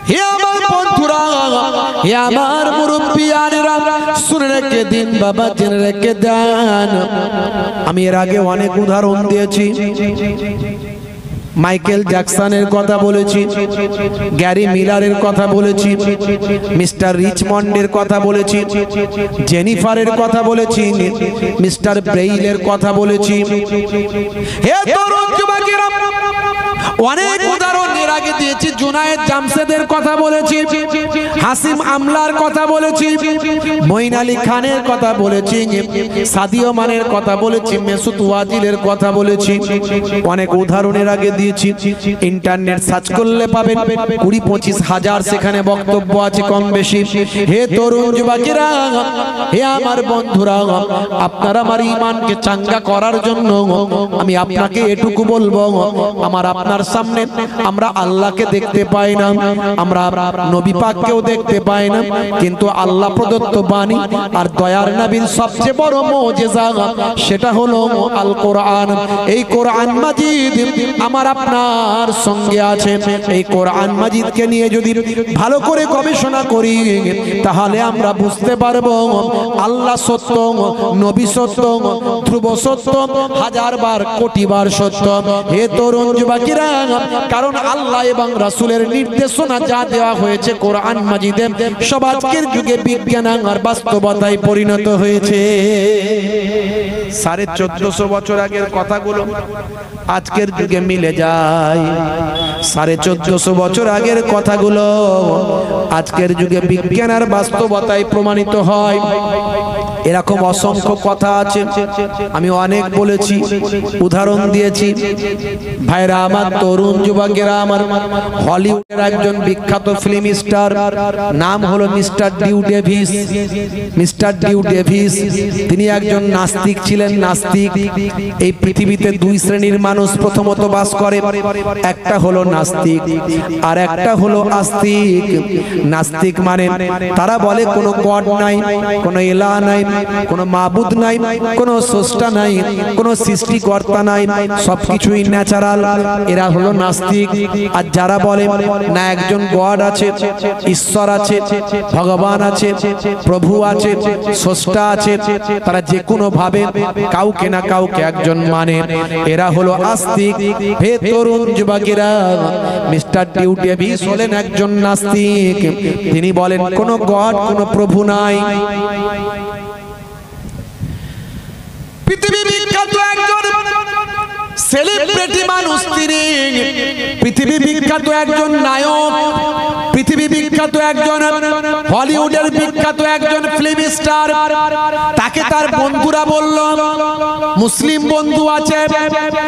হে আমার বন্ধুরা, হে আমার মুরব্বিয়ানেরা, শুনে রেখে দিন বাবা, জেনে রেখে দেন। আমি এর আগে অনেক উদাহরণ দিয়েছি। মাইকেল জ্যাকসনের কথা বলেছি, গ্যারি মিলারের কথা বলেছি, মিস্টার রিচমন্ডের কথা বলেছি, জেনিফারের কথা বলেছি, মিস্টার ব্রেইলের কথা বলেছি। হে তরুণ যুবকেরা, অনেক উদাহরণ এর আগে দিয়েছি। জুনায়েদ জামশেদের কথা বলেছি, হাসিম আমলার কথা বলেছি, মঈন আলী খানের কথা বলেছি, সাদিও মানের কথা বলেছি, মেসুত ওয়াজিলের কথা বলেছি। অনেক উদাহরণের আগে দিয়েছি। ইন্টারনেট সার্চ করলে পাবেন 20-25 হাজার সেখানে বক্তব্য আছে কম বেশি। হে তরুণ যুবকেরা, হে আমার বন্ধুরা, আপনার আমার ঈমানকে চাঙ্গা করার জন্য আমি আপনাকে এটুকু বলবো, আমার আপনার সামনে আমরা আল্লাহকে দেখতে পাই না, আমরা নবী পাককেও দেখতে পাই না, কিন্তু আল্লাহ প্রদত্ত বাণী আর দয়ার নবীর সবচেয়ে বড় মুজিজা সেটা হলো আল কোরআন। এই কোরআন মাজিদ আমার আপনার সঙ্গে আছে। এই কোরআন মাজিদকে নিয়ে যদি ভালো করে গবেষণা করি তাহলে আমরা বুঝতে পারবো আল্লাহ সত্য, নবী সত্য, ধ্রুব সত্য, হাজারবার কোটিবার সত্য। হে তরুণ যুবকেরা, কারণ আল্লাহ এবং রাসূলের নির্দেশনা যা দেওয়া হয়েছে কোরআন মাজিদে, সব আজকের যুগে বিজ্ঞান আর বাস্তবতায় পরিণত হয়েছে। 1450 বছর আগের কথাগুলো আজকের যুগে মিলে যায়। 1450 বছর আগের কথাগুলো আজকের যুগে বিজ্ঞান আর বাস্তবতায় প্রমাণিত হয়। এরকম অসংখ্য কথা আছে, আমি অনেক বলেছি, উদাহরণ দিয়েছি। ভাইরা আমার, তরুণ যুবকেরা আমার, হলিউডের একজন বিখ্যাত ফিল্ম স্টার, নাম হলো mister Dew Davis. Mister Dew Davis তিনি একজন নাস্তিক ছিলেন। নাস্তিক, এই পৃথিবীতে দুই শ্রেণীর মানুষ প্রথমত বাস করে, একটা হলো নাস্তিক আর একটা হলো আস্তিক। নাস্তিক মানে তারা বলে কোনো গড নাই, কোনো ইলাহ নাই, কোনো মাবুদ নাই, কোনো স্রষ্টা নাই, কোনো সৃষ্টিকর্তা নাই, সবকিছুই ন্যাচারাল, এরা হলো নাস্তিক। আর যারা বলে না একজন গড আছে, ঈশ্বর আছে, ভগবান আছে, প্রভু আছে, স্রষ্টা আছে, তারা যে কোনো ভাবে কাউকে না কাউকে একজন মানে, এরা হলো আস্তিক। হে তরুণ যুবকেরা, মিস্টার ডিউ ডেভিস হলেন একজন নাস্তিক। তিনি বলেন কোনো গড, কোনো প্রভু নাই। পৃথিবী বিখ্যাত একজন সেলিব্রিটি মানুষ তিনি, পৃথিবী বিখ্যাত একজন নায়ক, পৃথিবী বিখ্যাত একজন হলিউডের বিখ্যাত একজন ফিল্ম স্টার। তাকে তার বন্ধুরা বলল, মুসলিম বন্ধু আছে,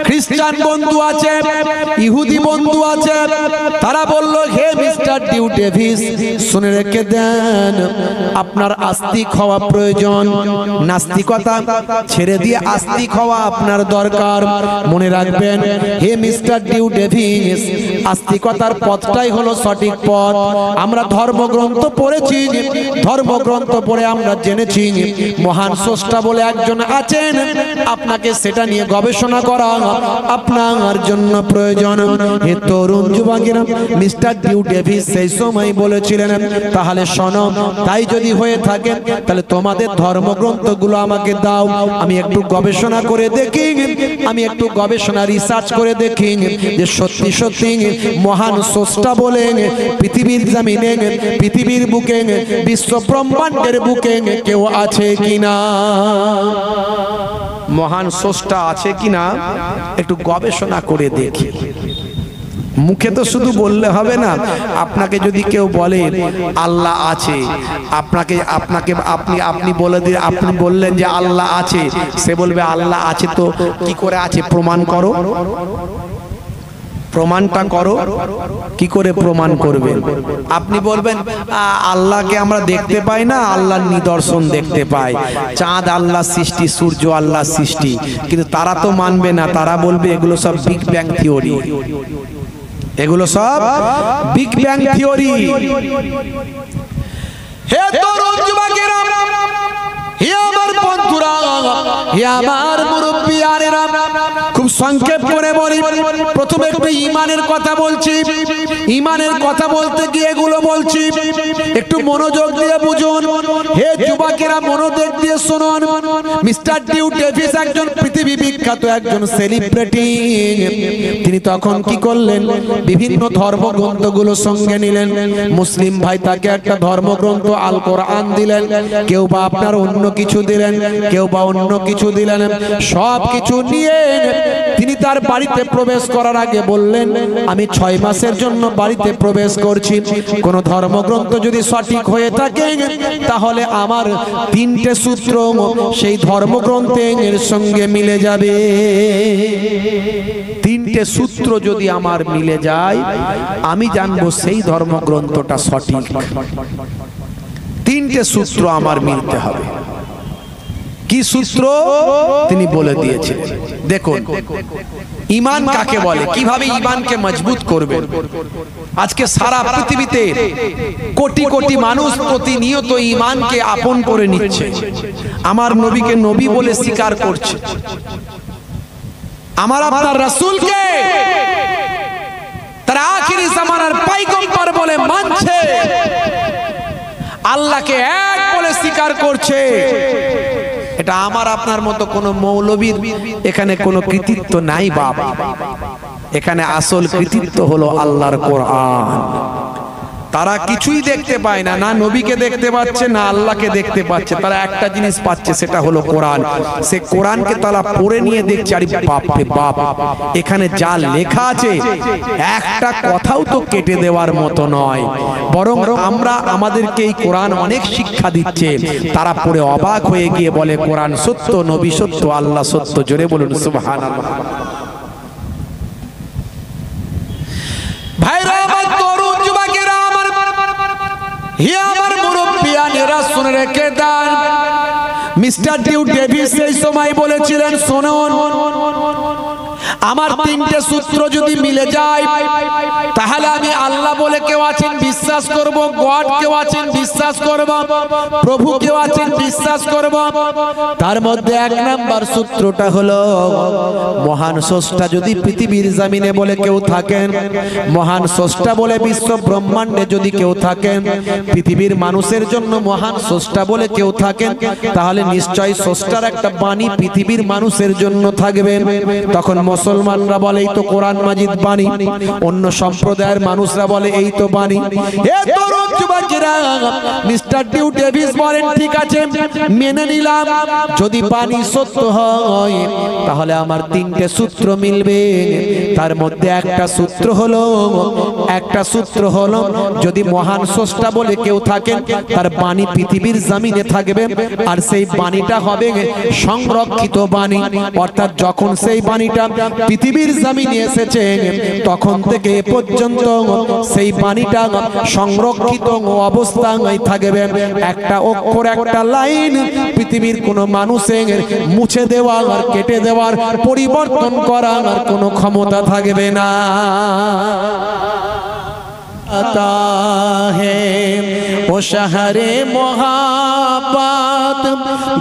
খ্রিস্টান বন্ধু আছে, ইহুদি বন্ধু আছে, তারা বলল হে মিস্টার ডিউ ডেভিস, শুনে রেখে দেন, আপনার আস্তিক হওয়া প্রয়োজন। নাস্তিকতা ছেড়ে দিয়ে আস্তিক হওয়া আপনার দরকার। মনে রাখবেন হে মিস্টার ডিউ ডেভিস, আস্তিকতার পথটাই হলো সঠিক পথ। আমরা ধর্মগ্রন্থ পড়েছি, ধর্মগ্রন্থ পড়ে আমরা জেনেছি মহান স্রষ্টা বলে একজন আছেন। আপনাকে সেটা নিয়ে গবেষণা করা আপনার জন্য প্রয়োজন। হে তরুণ যুবকেরা, মিস্টার ডিউ ডেভিস সেই সময় বলেছিলেন তাহলে শোনো, তাই যদি হয়ে থাকে তাহলে তোমাদের ধর্মগ্রন্থগুলো আমাকে দাও, আমি একটু গবেষণা করে দেখি, আমি একটু গবেষণা রিসার্চ করে দেখি যে সত্যি সত্যি মহান স্রষ্টা বলে পৃথিবীর জমিনে, পৃথিবীর বুকে, বিশ্ব ব্রহ্মাণ্ডের বুকে কেউ আছে কিনা, মহান স্রষ্টা আছে কিনা একটু গবেষণা করে দেখি। মুখে তো শুধু বললে হবে না, আপনাকে যদি কেউ বলে আল্লাহ আছে, আপনাকে আপনাকে আপনি আপনি বলে দিয়ে আপনি বললেন যে আল্লাহ আছে, সে বলবে আল্লাহ আছে তো কি করে আছে প্রমাণ করো, প্রমাণটা করো। কি করে প্রমাণ করবেন? আপনি বলবেন আল্লাহকে আমরা দেখতে পাই না, আল্লাহর নিদর্শন দেখতে পাই, চাঁদ আল্লাহর সৃষ্টি, সূর্য আল্লাহর সৃষ্টি, কিন্তু তারা তো মানবে না, তারা বলবে এগুলো সব বিগ ব্যাং থিওরি, এগুলো সব বিগ ব্যাং থিওরি। হে তরুণ যুবকেরা, হে আমার বন্ধু বন্ধুরা, হে আমার মুরব্বিয়ানেরা, খুব সংক্ষেপ করে বলি। প্রথমে একটু ঈমানের কথা বলছি। ঈমানের কথা বলতে গিয়ে এগুলো বলছি, একটু মনোযোগ দিয়ে বুঝুন। হে যুবকেরা, মনোযোগ দিয়ে শুনুন। মিস্টার ডিউ ডেভিস একজন পৃথিবী বিখ্যাত একজন সেলিব্রিটি। তিনি তখন কি করলেন, বিভিন্ন ধর্মগ্রন্থগুলো সঙ্গে নিলেন। মুসলিম ভাই তাকে একটা ধর্মগ্রন্থ আল কোরআন দিলেন, কেউ বা আপনার অন্য কিছু দিলেন, কেউ বা অন্য কিছু দিলেন। সব কিছু নিয়ে তিনি তার বাড়িতে প্রবেশ করার আগে বললেন, আমি 6 মাসের জন্য বাড়িতে প্রবেশ করছি। কোন ধর্মগ্রন্থ যদি সঠিক হয়ে থাকে তাহলে আমার 3টে সূত্র সেই ধর্মগ্রন্থের সঙ্গে মিলে যাবে। 3টে সূত্র যদি আমার মিলে যায়, আমি জানবো সেই ধর্মগ্রন্থটা সঠিক। 3টে সূত্র আমার মিলতে হবে। কি সূত্র তিনি বলে দিয়েছিলেন। দেখুন, ঈমান কাকে বলে, কিভাবে ঈমানকে মজবুত করবেন। আজকে সারা পৃথিবীতে কোটি কোটি মানুষ প্রতিনিয়ত ঈমানকে আপন করে নিচ্ছে, আমার নবীকে নবী বলে স্বীকার করছে, আমার আপনার রাসূলকে তার আখিরি জামানার পয়গম্বর বলে মানছে, আল্লাহকে এক বলে স্বীকার করছে। এটা আমার আপনার মতো কোন মৌলবীর এখানে কোনো কৃতিত্ব নাই বাবা। এখানে আসল কৃতিত্ব হলো আল্লাহর কোরআন। তারা কিছুই দেখতে পায় না, না নবীকে দেখতে পাচ্ছে, না আল্লাহকে দেখতে পাচ্ছে। তারা একটা জিনিস পাচ্ছে, সেটা হলো কোরআন। সে কোরআনকে তারা পড়ে নিয়ে দেখছে, আরে বাপ রে বাপ, এখানে যা লেখা আছে একটা কথাও তো কেটে দেওয়ার মতো নয়। বরং আমরা আমাদেরকে এই কোরআন অনেক শিক্ষা দিচ্ছে। তারা পড়ে অবাক হয়ে গিয়ে বলে, কোরআন সত্য, নবী সত্য, আল্লাহ সত্য। জোরে বলুন সুবহানাল্লাহ। ভাইরা আমার, তরুণ যুবকেরা আমার, হে আমার মুরব্বিয়ানেরা, শুনে রেখে দেন। মিস্টার ডিউ ডেভিস সেই সময় বলেছিলেন, শুনুন, আমার 3টে সূত্র যদি মিলে যায় তাহলে আমি আল্লাহ বলে কেউ আছেন বিশ্বাস করব, গড কেউ আছেন বিশ্বাস করব, প্রভু কেউ আছেন বিশ্বাস করব। তার মধ্যে 1 নাম্বার সূত্রটা হলো, মহান স্রষ্টা যদি পৃথিবীর জমিনে বলে কেউ থাকেন, মহান স্রষ্টা বলে বিশ্ব ব্রহ্মাণ্ডে যদি কেউ থাকেন, পৃথিবীর মানুষের জন্য মহান স্রষ্টা বলে কেউ থাকেন, তাহলে নিশ্চয়ই স্রষ্টার একটা বাণী পৃথিবীর মানুষের জন্য থাকবে। তখন মুসলমানরা বলে এই তো কোরআন মাজিদ বাণী, অন্য সম্প্রদায়ের মানুষরা বলে এই তো বাণী। হে তরুণ যুবকেরা, মিস্টার ডিউ ডেভিস বলেন, ঠিক আছে মেনে নিলাম, যদি বাণী সত্য হয় তাহলে আমার 3টে সূত্র মিলবে। তার মধ্যে একটা সূত্র হলো যদি মহান স্রষ্টা বলে কেউ থাকেন, তার বাণী পৃথিবীর জমিনে থাকবে, আর সেই বাণীটা হবে সংরক্ষিত বাণী। অর্থাৎ যখন সেই বাণীটা পৃথিবীর জমিনে এসেছে তখন থেকে এ পর্যন্ত সেই বাণীটা সংরক্ষিত অবস্থায় থাকবে। একটা অক্ষর, একটা লাইন পৃথিবীর কোনো মানুষের মুছে দেওয়া আর কেটে দেওয়ার, পরিবর্তন করার আর কোনো ক্ষমতা থাকবে না। आता है वो शहरे मोहब्बत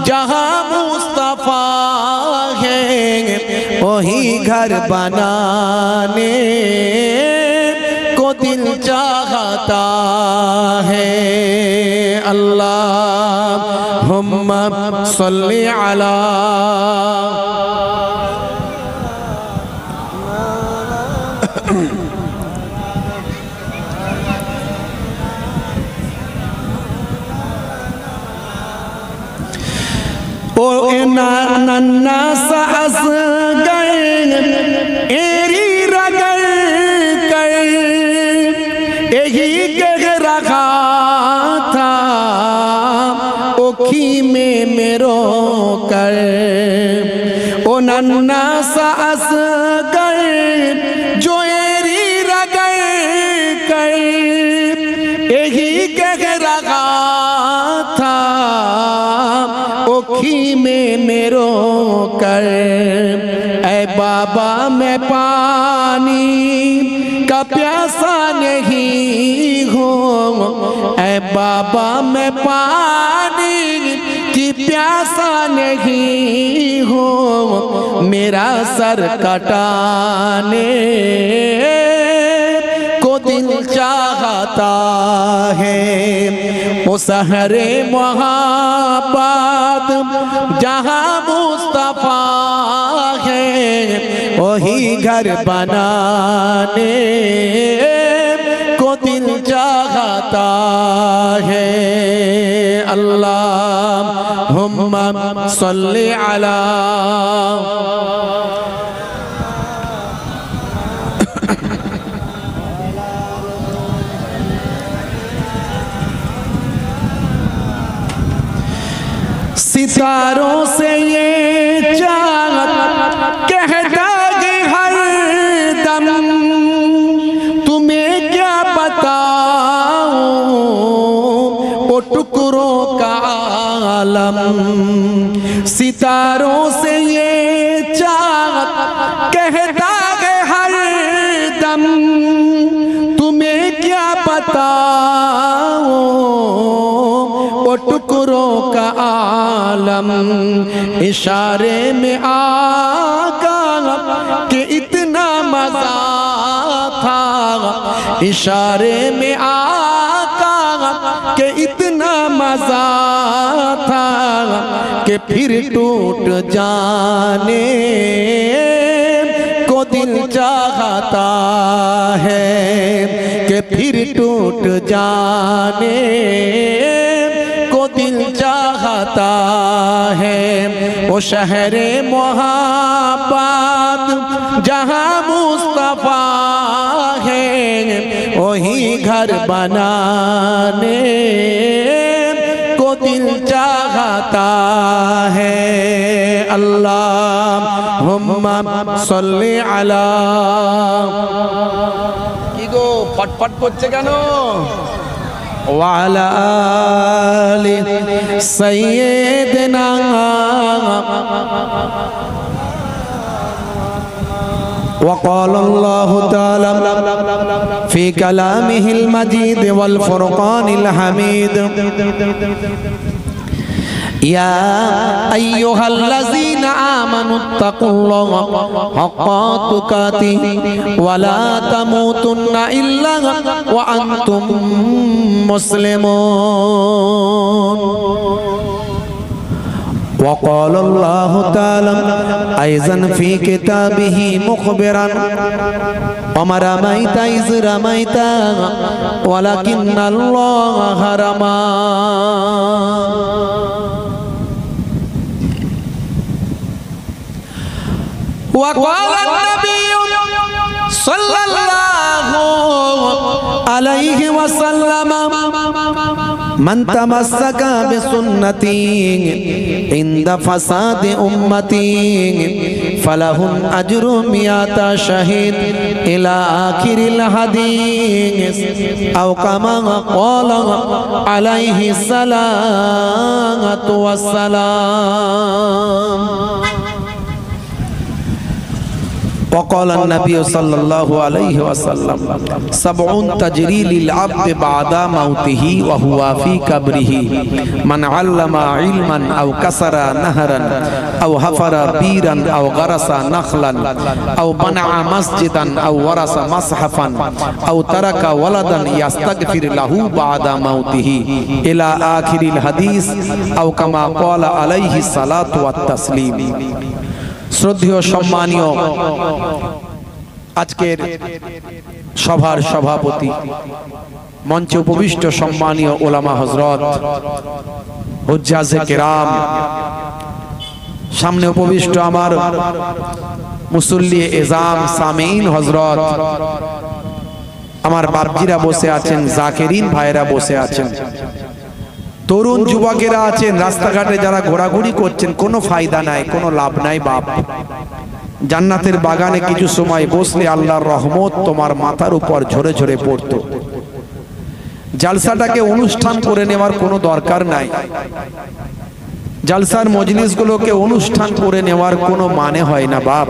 जहाँ मुस्तफा है, वही घर बनाने को दिल चाहता है। अल्लाहुम्मा सल्ली अला ओ नन्ना सास गए एरी रगड़ कर यही कह रखा था ओखी में मेरो कर। ओ नन्ना सास गए जो एरी रगड़ कर यही कह रखा था ओखी में मेरो कर। ऐ बाबा मैं पानी का प्यासा नहीं हूँ, ऐ बाबा मैं पानी की प्यासा नहीं हूँ मेरा सर कटाने को दिल चाहता है। वो सहरे मोहब्बत जहाँ मुस्तफा है वही घर बनाने को दिल चाहता है। अल्लाहुम्मा सल्ली अला सितारों से ये चाहत कहता है हर दम तुम्हें क्या बताऊं वो टुकड़ों का आलम। सितारों से ये चाहत कहता है हर दम तुम्हें क्या बताऊं वो टुकड़ों का आलम। इशारे में आका कि इतना मजा था, इशारे में आका कि इतना मजा था कि फिर टूट जाने को दिल चाहता है, कि फिर टूट जाने को दिल चाहता है। वो शहरे मोहब्बत जहाँ मुस्तफा है वही घर बनाने को दिल चाहता है। अल्लाहुम्मा सल्ली अला की गो फटफट करছে কেন वाला आलि सय्यदना वक़ाल अल्लाहु ताला फ़ी कलामिहिल मजीद वल फ़ुरक़ानिल हमीद या अय्युहल्लज़ीना आमनुत्तक़ुल्लाह हक़्क़ा तुक़ातिही वला तमूतुन्ना इल्ला व अंतुम मुस्लिमून। वक़ाल अल्लाहु ताला अयज़न फ़ी किताबिही मुख़बिरन वमा रमैता इज़ रमैता वलकिन्नल्लाह रमा। वक़ाल नबिय्यु सल्लल्लाहु अलैहि वसल्लम मन तमस्सका बिसुन्नती इंद फसाद उम्मती फलहुम अज्रु मियाता शहीद इला आखिरिल हदीस औ कमा क़ाला अलैहि सलातु वस्सलाम। वक़ाल नबी सल्लल्लाहु अलैहि वसल्लम सबउन तजरी लिल अब्द बअदा मौतिही व हुवा फी कब्रिही मन अल्लमा इल्मन औ कसरा नहरन औ हफरा बीरन औ गरसा नखलन औ बना मस्जिदन औ वरसा मसहफन औ तरका वलदन यस्तगफिर लहू बअदा मौतिही इला आखिरिल हदीस औ कमा क़ाला अलैहि सलातु व तस्लीम। শ্রদ্ধেয় সম্মানীয় আজকের সভার সভাপতি, মঞ্চে উপবিষ্ট সম্মানীয় ওলামা হযরত, হুজ্জাজে কেরাম, সামনে উপবিষ্ট আমার মুসল্লি এজাম সামিন হযরত, আমার বাপজিরা বসে আছেন, জাকেরিন ভাইরা বসে আছেন, তরুণ যুবকেরা আছেন, রাস্তাঘাটে যারা ঘোরাঘুরি করছেন, কোনো ফায়দা নাই, কোনো লাভ নাই বাপ। জান্নাতের বাগানে কিছু সময় বসলে আল্লাহর রহমত তোমার মাথার উপর ঝরে ঝরে পড়তো। জালসাটাকে অনুষ্ঠান করে নেওয়ার কোনো দরকার নাই, জালসার মজলিসগুলোকে অনুষ্ঠান করে নেওয়ার কোনো মানে হয় না বাপ,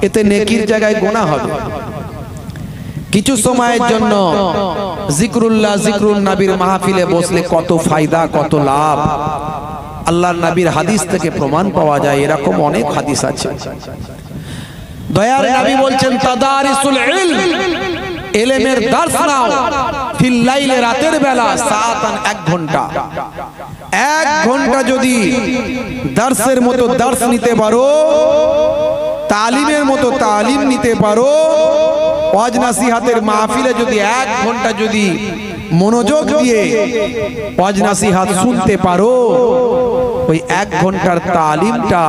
এতে নেকির জায়গায় গুনাহ হবে। কিছু সময়ের জন্য জিকরুল্লাহ জিকরুন নবীর মাহফিলে বসলে কত ফায়দা, কত লাভ। আল্লাহর নবীর হাদিস থেকে প্রমাণ পাওয়া যায়, এরকম অনেক হাদিস আছে। দয়ার নবী বলছেন তাদারিসুল ইলম, ইলমের দার্স নাও, ফিল লাইলে, রাতের বেলা, সাআতান, 1 ঘন্টা। 1 ঘন্টা যদি দার্সের মতো দার্স নিতে পারো, তালিমের মতো তালিম নিতে পারো, ওয়াজ নাসিহাতের মাহফিলে যদি 1 ঘন্টা যদি মনোযোগ দিয়ে ওয়াজ নাসিহাত শুনতে পারো, ওই 1 ঘন্টার তালিমটা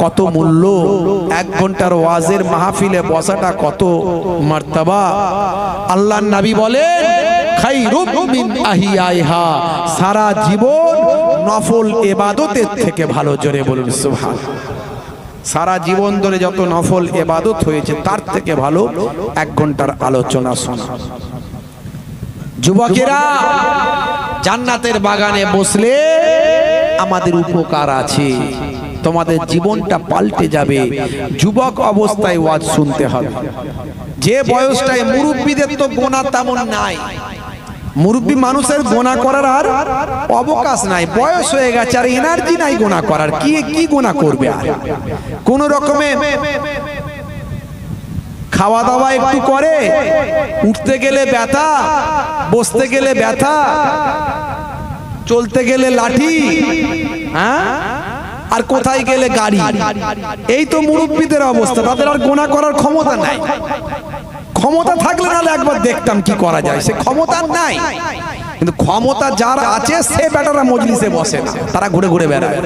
কত মূল্য, 1 ঘন্টার ওয়াজের মাহফিলে বসাটা কত মর্তবা। আল্লাহর নবী বলেন খায়রুম মিন আহিয়াইহা, সারা জীবন নফল ইবাদতের থেকে ভালো। জোরে বলুন সুবহানাল্লাহ। সারা জীবন ধরে যত নফল ইবাদত হয়েছে তার থেকে ভালো 1 ঘন্টার আলোচনা শোনা। যুবকেরা, জান্নাতের বাগানে বসলে আমাদের উপকার আছে, তোমাদের জীবনটা পাল্টে যাবে। যুবক অবস্থায় ওয়াজ শুনতে হবে। যে বয়সটায় মুরব্বীদের তো গোনা তেমন নাই, মুরব্বী মানুষের গোনা করার আর অবকাশ নাই, বয়স হয়ে গেছে, আর এনার্জি নাই গোনা করার। কি গোনা করবে? আর কোন রকমে খাওয়া দাওয়া একটু করে, উঠতে গেলে ব্যথা, বসতে গেলে ব্যথা, চলতে গেলে লাঠি, হ্যাঁ, আর কোথায় গেলে গাড়ি। এই তো মুরব্বীদের অবস্থা, তাদের আর গোনা করার ক্ষমতা নাই। ক্ষমতা থাকলে নাহলে একবার দেখতাম কি করা যায়, সে ক্ষমতা নাই। কিন্তু ক্ষমতা যার আছে সে বেটারা মজলিসে বসে না, তারা ঘুরে ঘুরে বেড়ায়।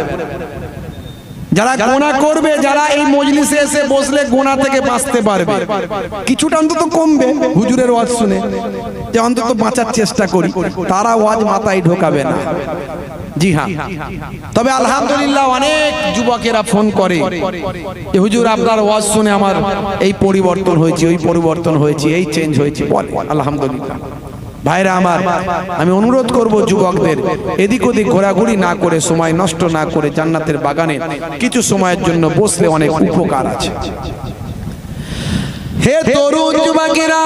যারা গোনা করবে, যারা এই মজলিসে এসে বসলে গোনা থেকে বাঁচতে পারবে, কিছুটা অন্তত কমবে হুজুরের ওয়াজ শুনে, যে অন্তত বাঁচার চেষ্টা করি, তারা ওয়াজ মাথায় ঢোকাবে না। জি হ্যাঁ, তবে আলহামদুলিল্লাহ অনেক যুবকেরা ফোন করে যে হুজুর আপনার ওয়াজ শুনে আমার এই পরিবর্তন হয়েছে, ওই পরিবর্তন হয়েছে, এই চেঞ্জ হয়েছে, বলে আলহামদুলিল্লাহ। ভাইরা আমার, আমি অনুরোধ করব যুবকদের এদিক ওদিক ঘোরাঘুরি না করে, সময় নষ্ট না করে জান্নাতের বাগানে কিছু সময়ের জন্য বসলে অনেক উপকার আছে। হে তরুণ যুবকেরা,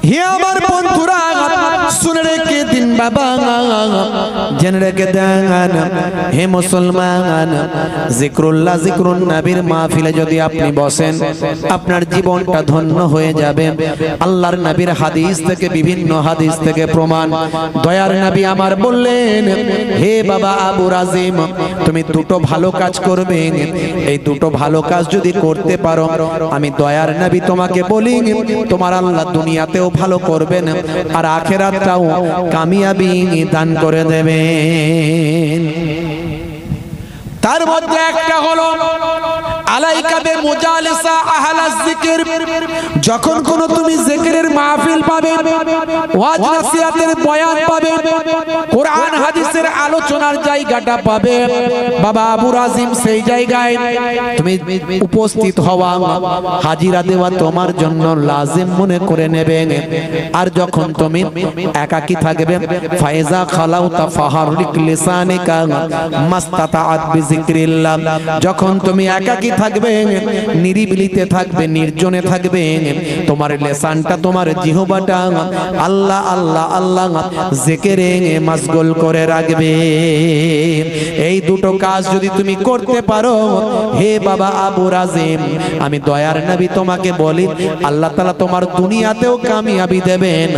হে আমার বন্ধুরা, শুনে রেখে দিন বাবা, জেনে রেখে দেন হে মুসলমান, জিক্রুল্লাহ, জিক্রুন নবীর মাহফিলে যদি আপনি বসেন, আপনার জীবনটা ধন্য হয়ে যাবে। আল্লাহর নবীর হাদিস থেকে, বিভিন্ন হাদিস থেকে প্রমাণ। দয়ার নবী আমার বললেন, হে বাবা আবু রাজিম, তুমি 2টো ভালো কাজ করবে। এই 2টো ভালো কাজ যদি করতে পারো, আমি দয়ার নবী তোমাকে বলি, তোমার আল্লাহ দুনিয়াতেও ভালো করবেন আর আখিরাতটাও কামিয়াবি দান করে দেবেন। তার মধ্যে একটা হলো আলাইকা বে মুজালিসা আহলাজ যিকির। যখন কোন তুমি জিকিরের মাহফিল পাবে, ওয়াজ নাসিহাতের বয়ান পাবে, কোরআন হাদিসের আলোচনার জায়গাটা পাবে, বাবা আবু রাজিম সেই জায়গায় তুমি উপস্থিত হওয়া, হাজিরা দেওয়া তোমার জন্য লাজিম মনে করে নেবে। আর যখন তুমি একাকী থাকবে, ফাইজা খালাউতা ফাহারিক লিসানিকা মাস্তাতাআত বিযিকরিল্লাহ, যখন তুমি একাকী থাকবে, নিরিবিলিতে থাকবে, নির্জনে থাকবে, তোমার লেসানটা, তোমার জিহ্বাটা আল্লাহ আল্লাহ আল্লাহ জিকিরে মাশগুল করে রাখবে। এই 2টো কাজ যদি তুমি করতে পারো, হে বাবা আবু রাজিম, আমি দয়ার নবী তোমাকে বলি, আল্লাহ তাআলা তোমার দুনিয়াতেও কামিয়াবি দেবেন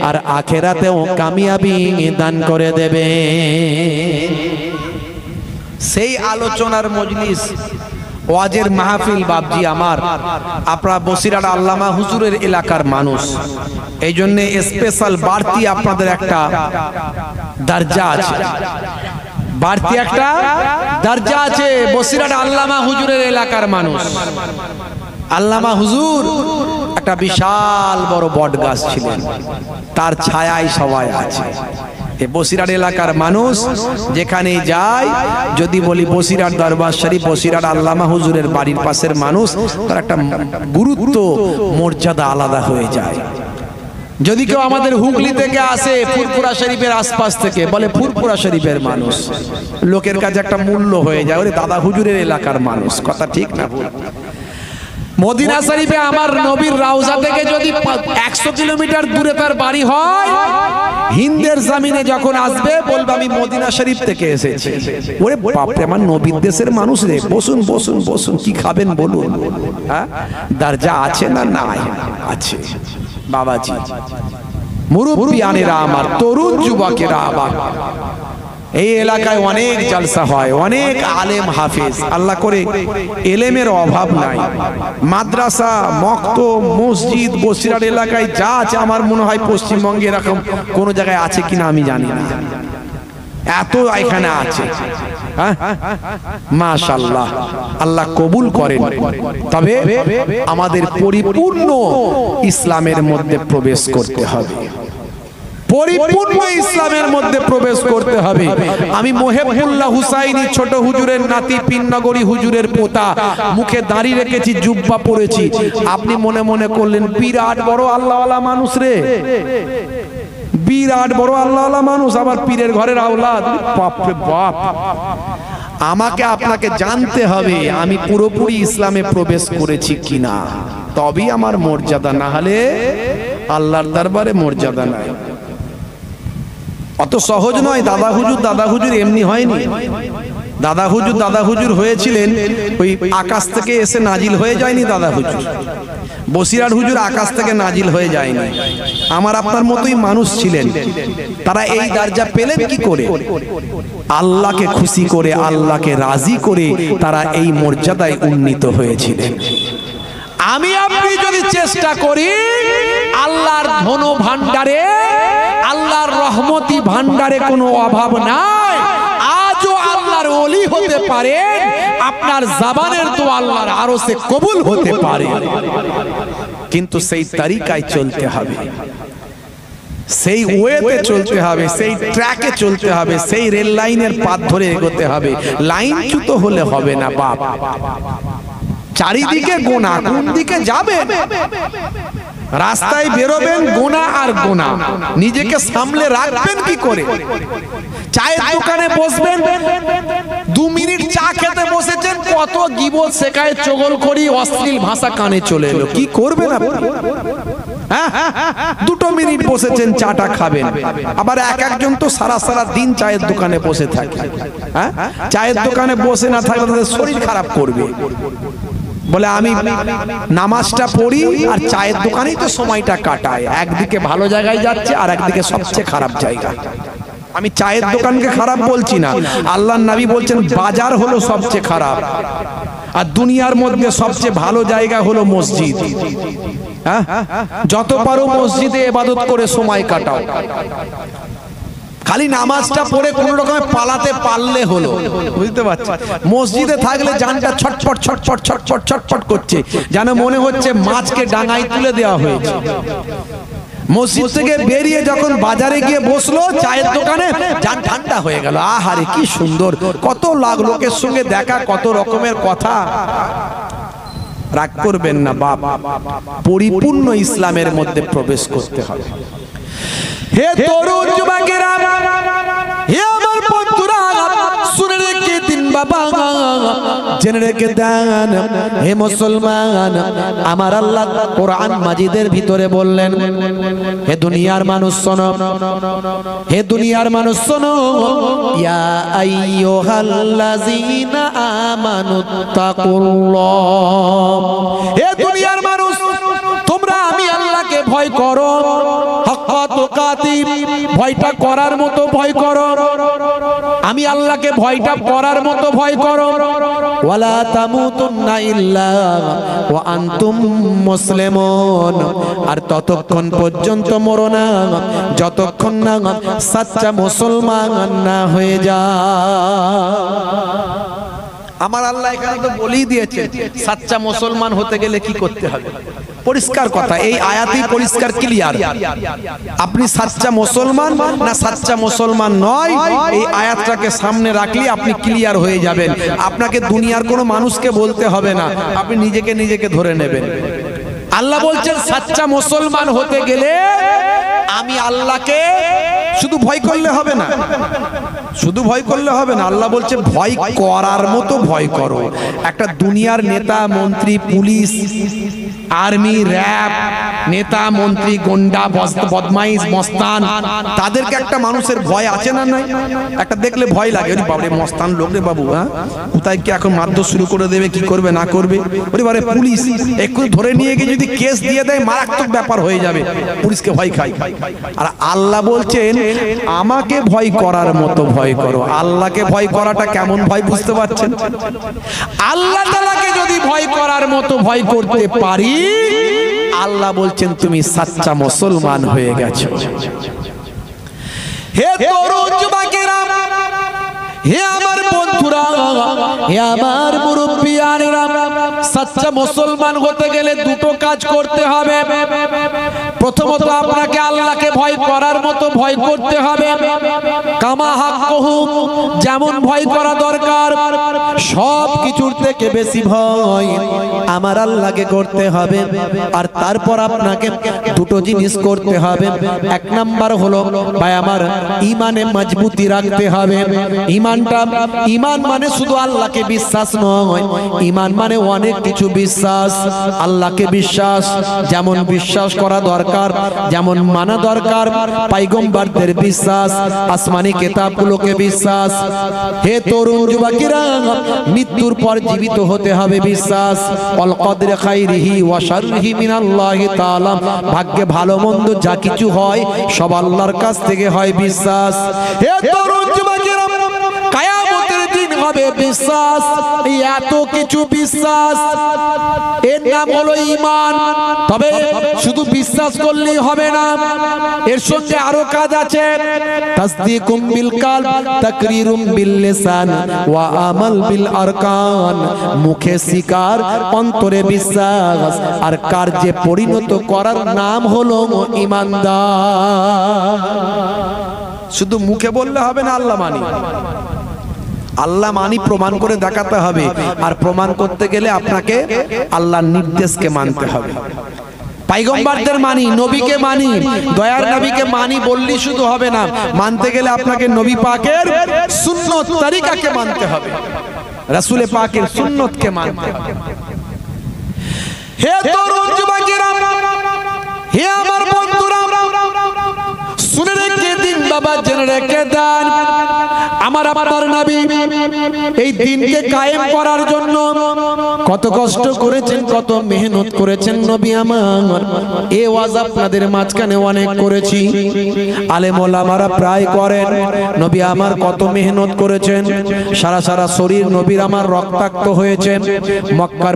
আর আখিরাতেও কামিয়াবি দান করে দেবেন। সেই আলোচনার মজলিস, ওয়াজের মাহফিল বাবজি আমার, আপনারা বসিরহাট আল্লামা হুজুরের এলাকার মানুষ, এই জন্য স্পেশাল বাড়তি আপনাদের একটা দরজা আছে, বাড়তি একটা দরজা আছে। বসিরহাট আল্লামা হুজুরের এলাকার মানুষ, আল্লামা হুজুর একটা বিশাল বড় বট গাছ ছিলেন, তার ছায়ায় সবাই আছে। বসিরহাট এলাকার মানুষ যেখানে যায়, যদি বলি বসিরহাট দরবার শরীফ, বসিরহাট আল্লামা হুজুরের বাড়ির পাশের মানুষ, তার একটা গুরুত্ব, মর্যাদা আলাদা হয়ে যায়। যদি কেউ আমাদের হুগলি থেকে আসে, ফুরফুরা শরীফের আশপাশ থেকে, বলে ফুরফুরা শরীফের মানুষ, লোকের কাছে একটা মূল্য হয়ে যায়, ওরে দাদা হুজুরের এলাকার মানুষ। কথা ঠিক না ভুল? মদিনা শরীফে আমার নবীর রওজা থেকে যদি 100 কিলোমিটার দূরে তার বাড়ি হয়, হিন্দের জমিনে যখন আসবে বলবে আমি মদিনা শরীফ থেকে এসেছি। ওরে বাপ রে, আমার নবীর দেশের মানুষ রে, বসুন বসুন বসুন, কি খাবেন বলুন। হ্যাঁ, দরজা আছে না? নাই, আছে। বাবাজি, মুরব্বিয়ানেরা আমার, তরুণ যুবকেরা আমার, এই এলাকায় অনেক জলসা হয়, অনেক আলেম হাফেজ, আল্লাহ করে এলেমের অভাব নাই। মাদ্রাসা, মক্তব, মসজিদ বসিরহাট এলাকায় যা আছে আমার মনে হয় পশ্চিমবঙ্গে এরকম কোন জায়গায় আছে কিনা আমি জানি না, এত এখানে আছে। মাশাআল্লাহ, আল্লাহ কবুল করেন। তবে আমাদের পরিপূর্ণ ইসলামের মধ্যে প্রবেশ করতে হবে, পরিপূর্ণ ইসলামের মধ্যে প্রবেশ করতে হবে। আমি মোহেবুল্লাহ হুসাইনি ছোট হুজুরের নাতি, পিননগরী হুজুরের পোতা, মুখে দাড়ি রেখেছি, জুব্বা পরেছি। আপনি মনে মনে করলেন বিরাট বড় আল্লাহওয়ালা মানুষ রে, বিরাট বড় আল্লাহওয়ালা মানুষ, আবার পীরের ঘরের আওলাদ। বাপ রে বাপ, আমাকে আপনাকে জানতে হবে আমি পুরোপুরি ইসলামে প্রবেশ করেছি কিনা, তবেই আমার মর্যাদা, না হলে আল্লাহর দরবারে মর্যাদা নাই। অত সহজ নয়। দাদা হুজুর এমনি হয়নি। দাদা হুজুর হয়েছিলেন ওই আকাশ থেকে এসে নাজিল হয়ে যায়নি। দাদা হুজুর, বসিরহাট হুজুর আকাশ থেকে নাজিল হয়ে যায়নি। আমার আপনার মতোই মানুষ ছিলেন। তারা এই দরজা পেলেন কি করে? আল্লাহকে খুশি করে, আল্লাহকে রাজি করে তারা এই মর্যাদায় উন্নীত হয়েছিলেন। আমি আপনি যদি চেষ্টা করি, আল্লাহর ধন ভান্ডারে, আল্লাহর রহমতি ভান্ডারে কোনো অভাব নাই। আজও আল্লাহর ওলি হতে পারে, আপনার জবানের তো আল্লাহর আরশে কবুল হতে পারে, কিন্তু সেই তরিকায় চলতে হবে, সেই ওয়েতে চলতে হবে, সেই ট্র্যাকে চলতে হবে, সেই রেল লাইনের পাত ধরে এগোতে হবে। লাইনচ্যুত হলে হবে না বাপ। চারিদিকে গোনা, কোন দিকে যাবেন? রাস্তায় বেরোবেন, গোনা আর গোনা, নিজেকে সামলে রাখবেন কি করে? চায়ের দোকানে বসবেন, 2 মিনিট চা খেতে বসেছেন, কত গিবত শেখায়, চগলখড়ি, অশ্লীল ভাষা কানে চলে এলো, কি করবেন আপনি? 2 মিনিট বসেছেন, চাটা খাবেন। আবার একজন তো সারা দিন চায়ের দোকানে বসে থাকে। চায়ের দোকানে বসে না থাকলে তাদের শরীর খারাপ করবে, বলে আমি নামাজটা পড়ি আর চায়ের দোকানেই তো সময়টা কাটায়। একদিকে ভালো জায়গায় যাচ্ছে আর একদিকে সবচেয়ে খারাপ জায়গা। আমি চায়ের দোকানকে খারাপ বলছি না, আল্লাহর নবী বলছেন বাজার হলো সবচেয়ে খারাপ, আর দুনিয়ার মধ্যে সবচেয়ে ভালো জায়গা হলো মসজিদ। যত পারো মসজিদে ইবাদত করে সময় কাটাও। খালি নামাজটা পড়ে কোন রকমে পালাতে পারলে হলো, বুঝতে পারছেন? মসজিদে থাকলে জানটা ছটফট ছটফট ছটফট ছটফট করছে, যেন মনে হচ্ছে মাছকে ডাঙায় তুলে দেওয়া হয়েছে। মসজিদ থেকে বেরিয়ে যখন বাজারে গিয়ে বসলো চায়ের দোকানে, জান ঠান্ডা হয়ে গেল। আহারে কি সুন্দর, কত লাখ লোকের সঙ্গে দেখা, কত রকমের কথা। রাগ করবেন না বাপ, পরিপূর্ণ ইসলামের মধ্যে প্রবেশ করতে হবে। হে তরুণ যুবকেরা, হে আমার বন্ধুরা, শুনে রেখে দিন বাবা, জেনে রেখে দেন হে মুসলমান, আমার আল্লাহ কোরআন মাজিদের ভিতরে বললেন, হে দুনিয়ার মানুষ শোনো, হে দুনিয়ার মানুষ শোনো, ইয়া আইয়ুহাল্লাযীনা আমানুত্তাকুল্লাহ, হে দুনিয়ার মানুষ তোমরা আমি আল্লাহকে ভয় করো, হাক্কা তুকাতি, ভয়টা করার মতো ভয় করো, আমি আল্লাহকে ভয়টা করার মতো ভয় করো, ওয়ালা তামুতুন্না ইল্লা ওয়া আনতুম মুসলিমুন, আর ততক্ষণ পর্যন্ত মরো না যতক্ষণ না সচ্চা মুসলমান না হয়ে যায়। আমার আল্লাহ এখানে তো বলেই দিয়েছে সচ্চা মুসলমান হতে গেলে কি করতে হবে, পরিষ্কার কথা, এই আয়াতেই পরিষ্কার ক্লিয়ার। আপনি সচ্চা মুসলমান না সচ্চা মুসলমান নয়, এই আয়াতটাকে সামনে রাখলে আপনি ক্লিয়ার হয়ে যাবেন। আপনাকে দুনিয়ার কোনো মানুষকে বলতে হবে না, আপনি নিজেকে ধরে নেবেন। আল্লাহ বলছেন সচ্চা মুসলমান হতে গেলে আমি আল্লাহকে শুধু ভয় করলে হবে না, শুধু ভয় করলে হবে না, আল্লাহ বলছে ভয় করার মতো ভয় করো। একটা দুনিয়ার নেতা মন্ত্রী পুলিশ আর্মি র‍্যাব নেতা মন্ত্রী গুন্ডা বদমাইশ মস্তান, তাদেরকে একটা মানুষের ভয় আছে না নাই? একটা দেখলে ভয় লাগে, ওরে বাবা রে মস্তান লোক রে বাবু, হ্যাঁ কোথায় কি এখন মারধর শুরু করে দেবে, কি করবে না করবে, ওরে বাবা পুলিশ একটু ধরে নিয়ে গিয়ে যদি কেস দিয়ে দেয় মারাত্মক ব্যাপার হয়ে যাবে, পুলিশকে ভয় খাই। আর আল্লাহ বলছেন আমাকে ভয় করার মতো ভয় করো। আল্লাহকে ভয় করাটা কেমন ভয় বুঝতে পারছেন? আল্লাহ তাআলাকে যদি ভয় করার মতো ভয় করতে পারি, আল্লাহ বলছেন তুমি সাচ্চা মুসলমান হয়ে গেছো। হে তরুণ যুবকেরা, হে আমার বন্ধুরা, হে আমার মুরব্বিয়ানেরা, সাচ্চা মুসলমান হতে গেলে দুটো কাজ করতে হবে। প্রথমত আপনাকে আল্লাহকে ভয় করার মতো ভয় করতে হবে, কামা হাক্কুহু, যেমন ভয় করা দরকার সব কিছুর থেকে বেশি ভয় আমার আল্লাহকে করতে হবে। আর তারপর আপনাকে দুটো জিনিস করতে হবে। এক নাম্বার হলো ভাই আমার ঈমানে মজবুতি রাখতে হবে। ঈমান মানে শুধু আল্লাহকে বিশ্বাস নয়, ঈমান মানে অনেক কিছু বিশ্বাস। আল্লাহকে বিশ্বাস যেমন বিশ্বাস করা দরকার, যেমন মানা দরকার, পয়গম্বরদের বিশ্বাস, আসমানি কিতাবগুলোকে বিশ্বাস। হে তরুণ যুবকেরা, মৃত্যুর পর জীবিত হতে হবে বিশ্বাস। অল কদরে খাইরিহি ওয়া শাররিহি মিনাল্লাহি তাআলা, ভাগ্যে ভালো মন্দ যা কিছু হয় সব আল্লাহর কাছ থেকে হয় বিশ্বাস। হে তরুণ যুবকেরা, কিয়ামতের দিন হবে বিশ্বাস। এত কিছু বিশ্বাস, এর নাম হলো ঈমান। তবে শুধু বিশ্বাস করলেই হবে না, এর সঙ্গে আরো কাজ আছে। তাসদীকুম বিল কলব, তাকরীরুম বিল লিসান ওয়া আমাল বিল আরকান। মুখে স্বীকার, অন্তরে বিশ্বাস আর কার্যে পরিণত করার নাম হলো ঈমানদার। শুধু মুখে বললে হবে না আল্লাহ মানি, আল্লাহ মানি প্রমাণ করে দেখাতে হবে। আর প্রমাণ করতে গেলে আপনাকে আল্লাহর নির্দেশকে মানতে হবে। পয়গম্বরদের মানি, নবীকে মানি, দয়ার নবীকে মানি বললি শুধু হবে না, মানতে গেলে আপনাকে নবী পাকের সুন্নত তরিকাকে মানতে হবে, রাসূল পাকের সুন্নতকে মানতে হবে। হে তরুণ যুবকেরা, হে আমার বন্ধুরা, শুনে রেখে দিন বাবা, জেনে রেখে দেন, আমার আপনার নবী এই দিনকে কায়েম করার জন্য কত কষ্ট করেছেন, কত মেহনত করেছেন নবী আমার। এই ওয়াজ আপনাদের মাঝখানে অনেক করেছি, আলেম ওলামারা প্রায় করেন। নবী আমার কত মেহনত করেছেন, সারা সারা শরীর নবীর আমার রক্তাক্ত হয়েছে। মক্কার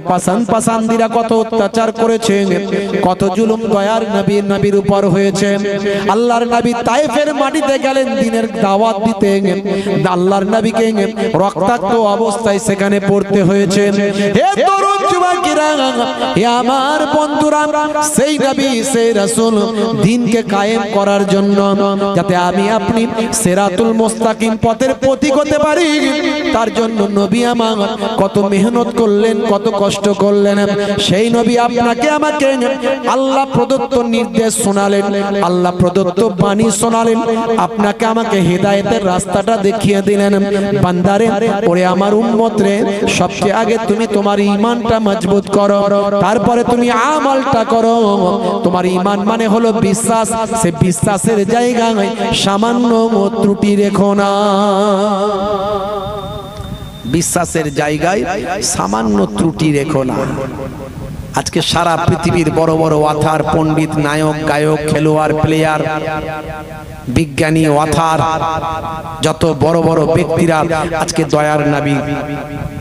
পাসান্দিরা কত অত্যাচার করেছেন, কত জুলুম দয়ার নবীর উপর হয়েছে। আল্লাহর নবী তায়েফের মাটিতে গেলেন দিনের দাওয়াত দিতে, আল্লাহর নবীকে রক্তাক্ত অবস্থায় সেখানে পড়তে হয়েছে। হে তরুণ যুবকেরা, হে আমার বন্ধুরা, সেই নবী সেই রাসূল দ্বীনকে কায়েম করার জন্য যাতে আমি আপনি সিরাতুল মুস্তাকিম পথের পথিক হতে পারি, তার জন্য নবী আমার কত মেহনত করলেন, কত কষ্ট করলেন। সেই নবী আপনাকে আমাকে আল্লাহ প্রদত্ত নির্দেশ শোনালেন, আল্লাহ প্রদত্ত বাণী শোনালেন, আপনাকে আমাকে হেদায়েতের রাস্তাটা দেখিয়ে দিলেন। বান্দারে, ওরে আমার উম্মত রে, সবচেয়ে আগে তুমি তোমার ঈমানটা মজবুত করো, তারপরে তুমি আমলটা করো। তোমার ঈমান মানে হলো বিশ্বাস, সে বিশ্বাসের জায়গায় সামান্য ত্রুটি রেখো না। বিশ্বাসের জায়গায় সামান্য ত্রুটি রেখো না। আজকে সারা পৃথিবীর বড় বড় ওয়াথার পণ্ডিত, নায়ক, গায়ক, খেলোয়াড়, প্লেয়ার, বিজ্ঞানী, ওয়াথার, যত বড় বড় ব্যক্তিরা আজকে দয়ার নবী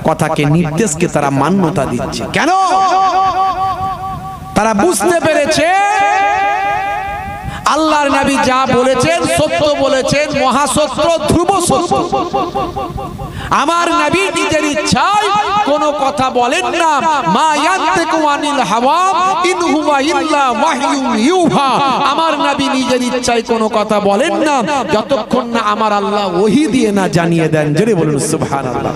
কথাকে, নির্দেশকে তারা মান্যতা দিচ্ছে। কেন? তারা বুঝতে পেরেছে আল্লাহর নবী যা বলেছেন সত্য বলেছেন, মহাসত্য, ধ্রুব সত্য। আমার নবী নিজের ইচ্ছায় কোনো কথা বলেন না, মা ইয়ান্তিকু আনিল হাওয়া ইন হুয়া ইল্লা ওয়াহয়ুন ইউহা। আমার নবী নিজের ইচ্ছায় কোনো কথা বলেন না যতক্ষণ না আমার আল্লাহ ওহী দিয়ে না জানিয়ে দেন। জোরে বলুন সুবহানাল্লাহ।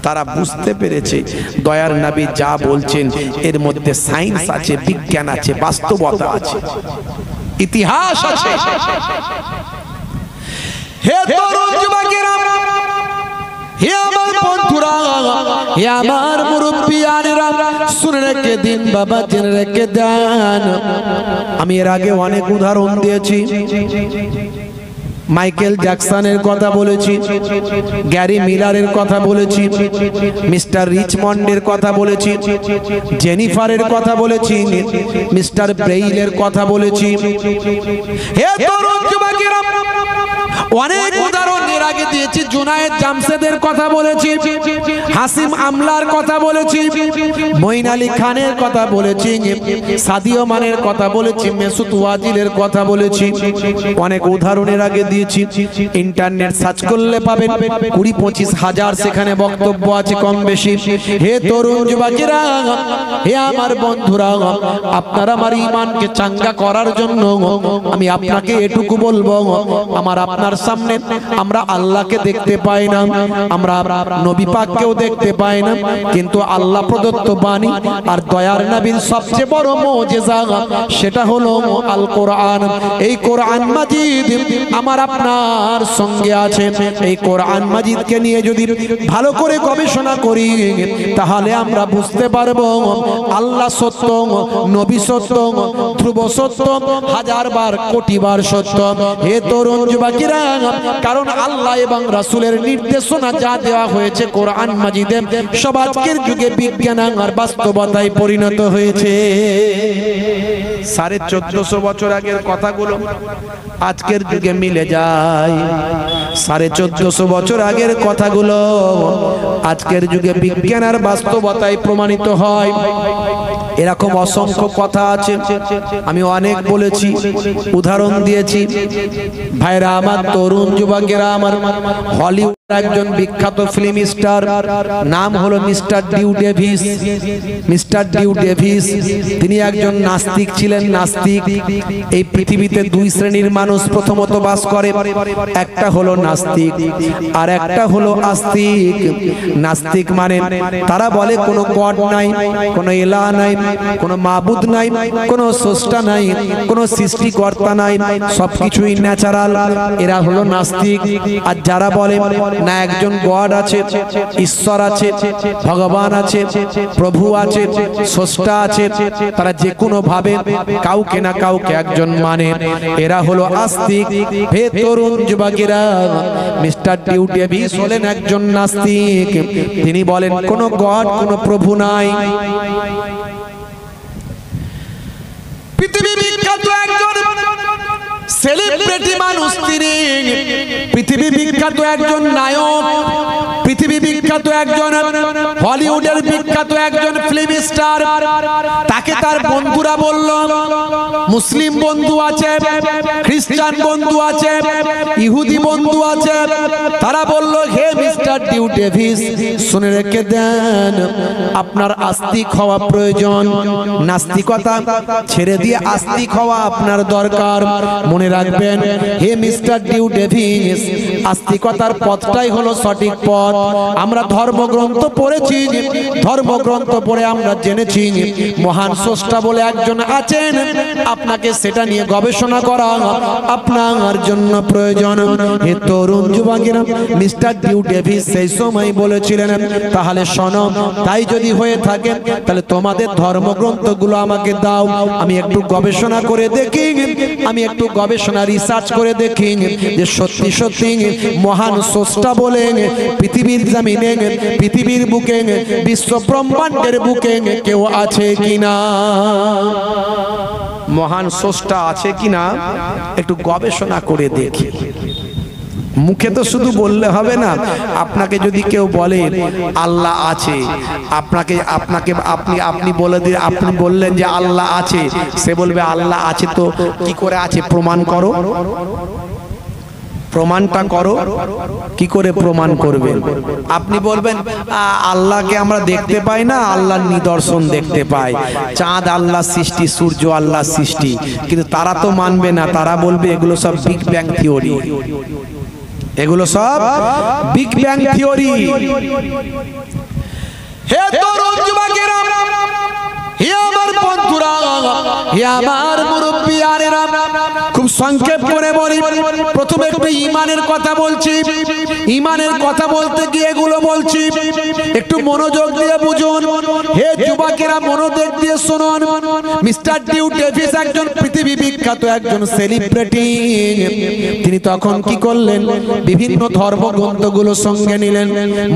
তারা বুঝতে পেরেছে দয়ার নবী যা বলছেন এর মধ্যে সায়েন্স আছে, বিজ্ঞান আছে, বাস্তবতা আছে। ইতিহাস আছে। হে তরুণ যুবকেরা, হে আমার বন্ধুরা, হে আমার মুরব্বিয়ানেরা, শুনে রেখে দিন বাবা, জেনে রেখে দেন। আমি এর আগে অনেক উদাহরণ দিয়েছি। মাইকেল জ্যাকসনের কথা বলেছি, গ্যারি মিলারের কথা বলেছি, মিস্টার রিচমন্ডের কথা বলেছি, জেনিফারের কথা বলেছি, মিস্টার ব্রেইলের কথা বলেছি। হে তরুণ যুবকেরা, অনেক উদাহরণ এর আগে দিয়েছি। জুনায়েদ জামশেদের কথা বলেছি, হাসিম আমলার কথা বলেছি, মঈন আলী খানের কথা বলেছি, সাদিও মানের কথা বলেছি, মেসুত ওয়াজিলের কথা বলেছি। অনেক উদাহরণের আগে দিয়েছি। ইন্টারনেট সার্চ করলে পাবেন 20-25 হাজার সেখানে বক্তব্য আছে কম বেশি। হে তরুণ যুবকেরা, হে আমার বন্ধুরা, আপনার আমার ঈমানকে চাঙ্গা করার জন্য আমি আপনাকে এটুকু বলবো, আমার আপনার সামনে আমরা আল্লাহকে দেখতে পাই না, আমরা নবী পাককেও দেখতে পাই না, কিন্তু আল্লাহ প্রদত্ত বাণী আর দয়ার নবীর সবচেয়ে বড় মুজিজা সেটা হলো আল কোরআন। এই কোরআন মাজিদ আমার আপনার সঙ্গে আছে। এই কোরআন মাজিদকে নিয়ে যদি ভালো করে গবেষণা করি তাহলে আমরা বুঝতে পারবো আল্লাহ সত্য, নবী সত্য, ধ্রুব সত্য, হাজারবার কোটিবার সত্য। হে তরুণ যুবকেরা, কারণ আল্লাহ এবং রাসূলের নির্দেশনা যা দেওয়া হয়েছে কোরআন মাজিদে, সব আজকের যুগে বিজ্ঞান আর বাস্তবতায় পরিণত হয়েছে। 1450 বছর আগের কথাগুলো আজকের যুগে মিলে যায়। 1450 বছর আগের কথাগুলো আজকের যুগে বিজ্ঞান আর বাস্তবতায় প্রমাণিত হয়। এরকম অসংখ্য কথা আছে, আমি অনেক বলেছি, উদাহরণ দিয়েছি। ভাইরা আমার, তরুণ যুবকেরা আমার, হলিউড একজন বিখ্যাত ফিল্ম স্টার, নাম হলো mister Dew Davis. Mister Dew Davis তিনি একজন নাস্তিক ছিলেন। নাস্তিক, এই পৃথিবীতে দুই শ্রেণীর মানুষ প্রথমত বাস করে, একটা হলো নাস্তিক আর একটা হলো আস্তিক। নাস্তিক মানে তারা বলে কোনো গড নাই, কোনো ইলাহ নাই, কোনো মাবুদ নাই, কোনো স্রষ্টা নাই, কোনো সৃষ্টিকর্তা নাই, সবকিছুই ন্যাচারাল, এরা হলো নাস্তিক। আর যারা বলে না একজন গড আছে, ঈশ্বর আছে, ভগবান আছে, প্রভু আছে, স্রষ্টা আছে, তারা যে কোনো ভাবে কাউকে না কাউকে একজন মানে, এরা হলো আস্তিক। হে তরুণ যুবকেরা, মিস্টার ডিউ ডেভিস হলেন একজন নাস্তিক। তিনি বলেন কোনো গড, কোনো প্রভু নাই। পৃথিবী বিখ্যাত একজন সেলিব্রিটি মানুষ তিনি, পৃথিবী বিখ্যাত একজন নায়ক, পৃথিবী বিখ্যাত একজন হলিউডের বিখ্যাত একজন ফিল্ম স্টার। তাকে তার বন্ধুরা বলল, মুসলিম বন্ধু আছে, খ্রিস্টান বন্ধু আছে, ইহুদি বন্ধু আছে, তারা বলল হে মিস্টার ডিউ ডেভিস, শুনে রেখে দেন, আপনার আস্তিক হওয়া প্রয়োজন। নাস্তিকতা ছেড়ে দিয়ে আস্তিক হওয়া আপনার দরকার। মনে রাখবেন হে মিস্টার ডিউ ডেভিস, আস্তিকতার পথটাই হলো সঠিক পথ। আমরা ধর্মগ্রন্থ পড়েছি, ধর্মগ্রন্থ পড়ে আমরা জেনেছি মহান স্রষ্টা বলে একজন আছেন। আপনাকে সেটা নিয়ে গবেষণা করা আপনার জন্য প্রয়োজন। হে তরুণ যুবকেরা, মিস্টার ডিউ ডেভিস সেই সময় বলেছিলেন তাহলে শোনো, তাই যদি হয়ে থাকে তাহলে তোমাদের ধর্মগ্রন্থগুলো আমাকে দাও, আমি একটু গবেষণা করে দেখি, আমি একটু গবেষণা রিসার্চ করে দেখি যে সত্যি সত্যি মহান স্রষ্টা বলে পৃথিবীর জমিনে, পৃথিবীর বুকে, বিশ্ব ব্রহ্মাণ্ডের বুকে কেউ আছে কিনা, মহান স্রষ্টা আছে কিনা একটু গবেষণা করে দেখি। মুখে তো শুধু বললে হবে না, আপনাকে যদি কেউ বলে আল্লাহ আছে, আপনাকে আপনাকে আপনি আপনি বলে দিয়ে আপনি বললেন যে আল্লাহ আছে, সে বলবে আল্লাহ আছে তো কি করে আছে, প্রমাণ করো, প্রমাণটা করো। কি করে প্রমাণ করবেন? আপনি বলবেন আল্লাহকে আমরা দেখতে পাই না, আল্লাহর নিদর্শন দেখতে পাই, চাঁদ আল্লাহর সৃষ্টি, সূর্য আল্লাহর সৃষ্টি, কিন্তু তারা তো মানবে না, তারা বলবে এগুলো সব বিগ ব্যাং থিওরি, এগুলো সব বিগ ব্যাং থিওরি। হে তরুণ যুবকেরা, হে আমার বন্ধুরা, হে আমার মুরব্বিয়ানেরা, খুব সংক্ষেপ করে বলি। প্রথমে একটু ঈমানের কথা বলছি। ঈমানের কথা বলতে গিয়ে এগুলো বলছি, একটু মনোযোগ দিয়ে বুঝুন। হে যুবকেরা, মনোযোগ দিয়ে শুনুন। মিস্টার ডিউ ডেভিস একজন পৃথিবী বিখ্যাত একজন সেলিব্রিটি। তিনি তখন কি করলেন, বিভিন্ন ধর্মগ্রন্থগুলো সঙ্গে নিলেন।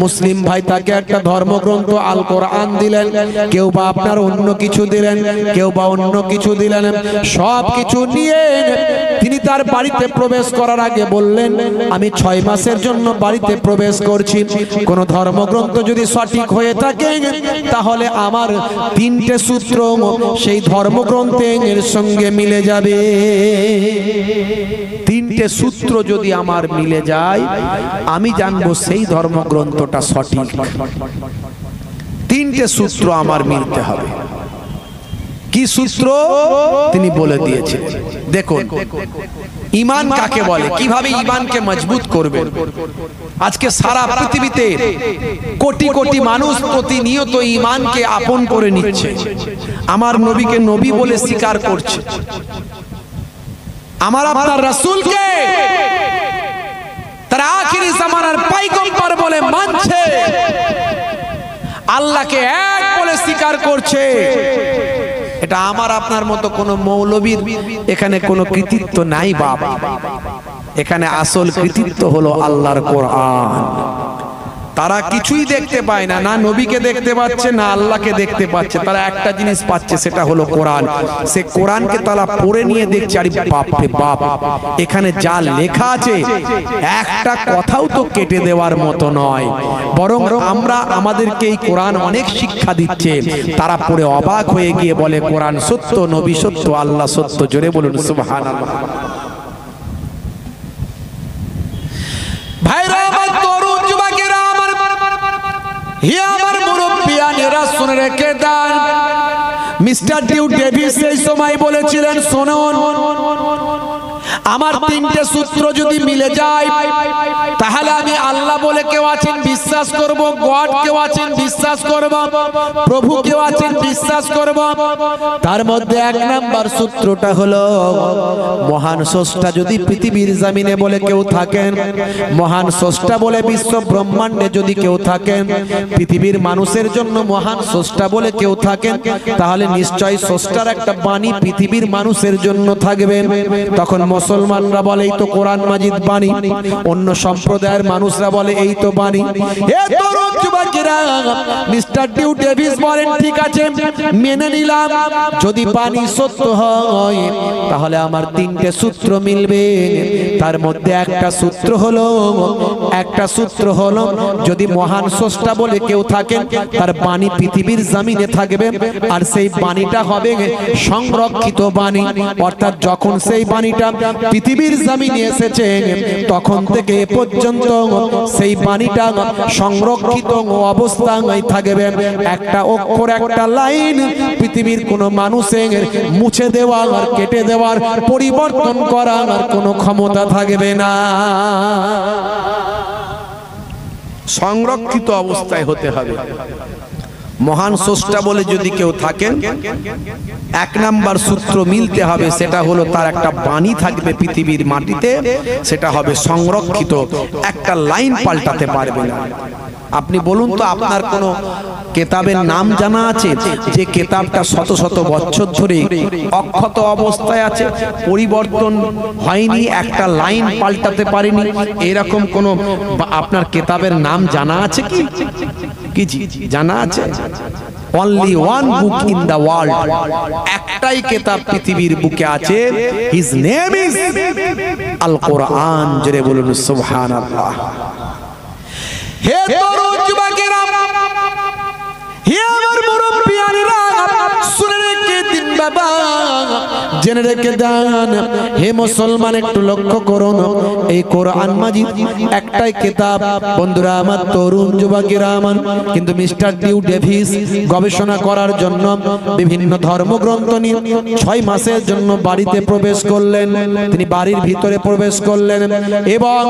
মুসলিম ভাই তাকে একটা ধর্মগ্রন্থ আল কোরআন দিলেন, কেউ বা আপনার অন্য কিছু দিলেন, কেউ বা অন্য কিছু দিলেন। সব কিছু নিয়ে তিনি তার বাড়িতে প্রবেশ করার আগে বললেন, আমি 6 মাসের জন্য বাড়িতে প্রবেশ করছি। কোন ধর্মগ্রন্থ যদি সঠিক হয়ে থাকে তাহলে আমার 3টে সূত্র সেই ধর্মগ্রন্থের সঙ্গে মিলে যাবে। 3টে সূত্র যদি আমার মিলে যায়, আমি জানবো সেই ধর্মগ্রন্থটা সঠিক। 3টে সূত্র আমার মিলতে হবে। কি সূত্র তিনি বলে দিয়েছেন। দেখুন, ঈমান কাকে বলে, কিভাবে ঈমানকে মজবুত করবেন। আজকে সারা পৃথিবীতে কোটি কোটি মানুষ প্রতিনিয়ত ঈমানকে আপন করে নিচ্ছে, আমার নবীকে নবী বলে স্বীকার করছে, আমার আপনার রাসূলকে তার আখিরি জামানার পয়গম্বর বলে মানছে, আল্লাহকে এক বলে স্বীকার করছে। এটা আমার আপনার মতো কোনো মৌলবীর এখানে কোনো কৃতিত্ব নাই বাবা। এখানে আসল কৃতিত্ব হলো আল্লাহর কোরআন। তারা কিছুই দেখতে পায় না, না নবীকে দেখতে পাচ্ছে, না আল্লাহকে দেখতে পাচ্ছে। তারা একটা জিনিস পাচ্ছে, সেটা হলো কোরআন। সে কোরআনকে তারা পড়ে নিয়ে দেখছে, আরে বাপ রে বাপ, এখানে যা লেখা আছে একটা কথাও তো কেটে দেওয়ার মতো নয়। বরং আমরা আমাদেরকে এই কোরআন অনেক শিক্ষা দিচ্ছে। তারা পড়ে অবাক হয়ে গিয়ে বলে, কোরআন সত্য, নবী সত্য, আল্লাহ সত্য। জোরে বলুন সুবহানাল্লাহ। ভাইরা আমার, তরুণ যুবকেরা আমার, হে আমার মুরব্বিয়ানেরা, শুনে রেখে দেন। মিস্টার ডিউ ডেভিস সেই সময় বলেছিলেন, শুনুন, আমার 3টে সূত্র যদি মিলে যায় তাহলে আমি আল্লাহ বলে কেউ আছেন বিশ্বাস করব, গড কেউ আছেন বিশ্বাস করব, প্রভু কেউ আছেন বিশ্বাস করব। তার মধ্যে 1 নাম্বার সূত্রটা হলো, মহান স্রষ্টা যদি পৃথিবীর জমিনে বলে কেউ থাকেন, মহান স্রষ্টা বলে বিশ্ব ব্রহ্মাণ্ডে যদি কেউ থাকেন, পৃথিবীর মানুষের জন্য মহান স্রষ্টা বলে কেউ থাকেন, তাহলে নিশ্চয়ই স্রষ্টার একটা বাণী পৃথিবীর মানুষের জন্য থাকবে। তখন মুসলমানরা বলে এই তো কোরআন মাজিদ বাণী, অন্য সম্প্রদায়ের মানুষরা বলে এই তো বাণী। হে তরুণ যুবকেরা, মিস্টার ডিউ ডেভিস বলেন, ঠিক আছে মেনে নিলাম, যদি বাণী সত্য হয় তাহলে আমার 3টে সূত্র মিলবে। তার মধ্যে একটা সূত্র হলো যদি মহান স্রষ্টা বলে কেউ থাকেন, তার বাণী পৃথিবীর জমিনে থাকবে, আর সেই বাণীটা হবে সংরক্ষিত বাণী। অর্থাৎ যখন সেই বাণীটা পৃথিবীর জমিনে এসেছে তখন থেকে এ পর্যন্ত সেই বাণীটা সংরক্ষিত অবস্থায় থাকবে। একটা অক্ষর, একটা লাইন পৃথিবীর কোনো মানুষের মুছে দেওয়া আর কেটে দেওয়ার, পরিবর্তন করার আর কোনো ক্ষমতা থাকবে না। সংরক্ষিত অবস্থায় হতে হবে। মহান স্রষ্টা বলে যদি কেউ থাকেন, 1 নাম্বার সূত্র মিলতে হবে, সেটা হলো তার একটা বাণী থাকবে পৃথিবীর মাটিতে, সেটা হবে সংরক্ষিত, একটা লাইন পাল্টাতে পারবে না। আপনি বলুন তো, আপনার কোন কিতাবের নাম জানা আছে যে কিতাবটা শত শত বছর ধরে অক্ষত অবস্থায় আছে, পরিবর্তন হয়নি, একটা লাইন পাল্টাতে পারেনি? এরকম কোন আপনার কিতাবের নাম জানা আছে কি? কি জানা আছে? Only one book in the world, একটাই কিতাব পৃথিবীর বুকে আছে, his name is আল কোরআন। জোরে বলুন সুবহানাল্লাহ। হে তরুণ যুবকেরা, হে আমার মুরব্বিয়ানেরা, শুনে রেখে দিন বাবা, জেনে রেখে দেন হে মুসলমান, একটু লক্ষ্য করুন, এই কোরআন মাজিদ একটাই কিতাব বন্ধুরা আমার, তরুণ যুবকেরা আমার। কিন্তু মিস্টার ডিউ ডেভিস গবেষণা করার জন্য বিভিন্ন ধর্মগ্রন্থ নিয়ে 6 মাসের জন্য বাড়িতে প্রবেশ করলেন। তিনি বাড়ির ভিতরে প্রবেশ করলেন এবং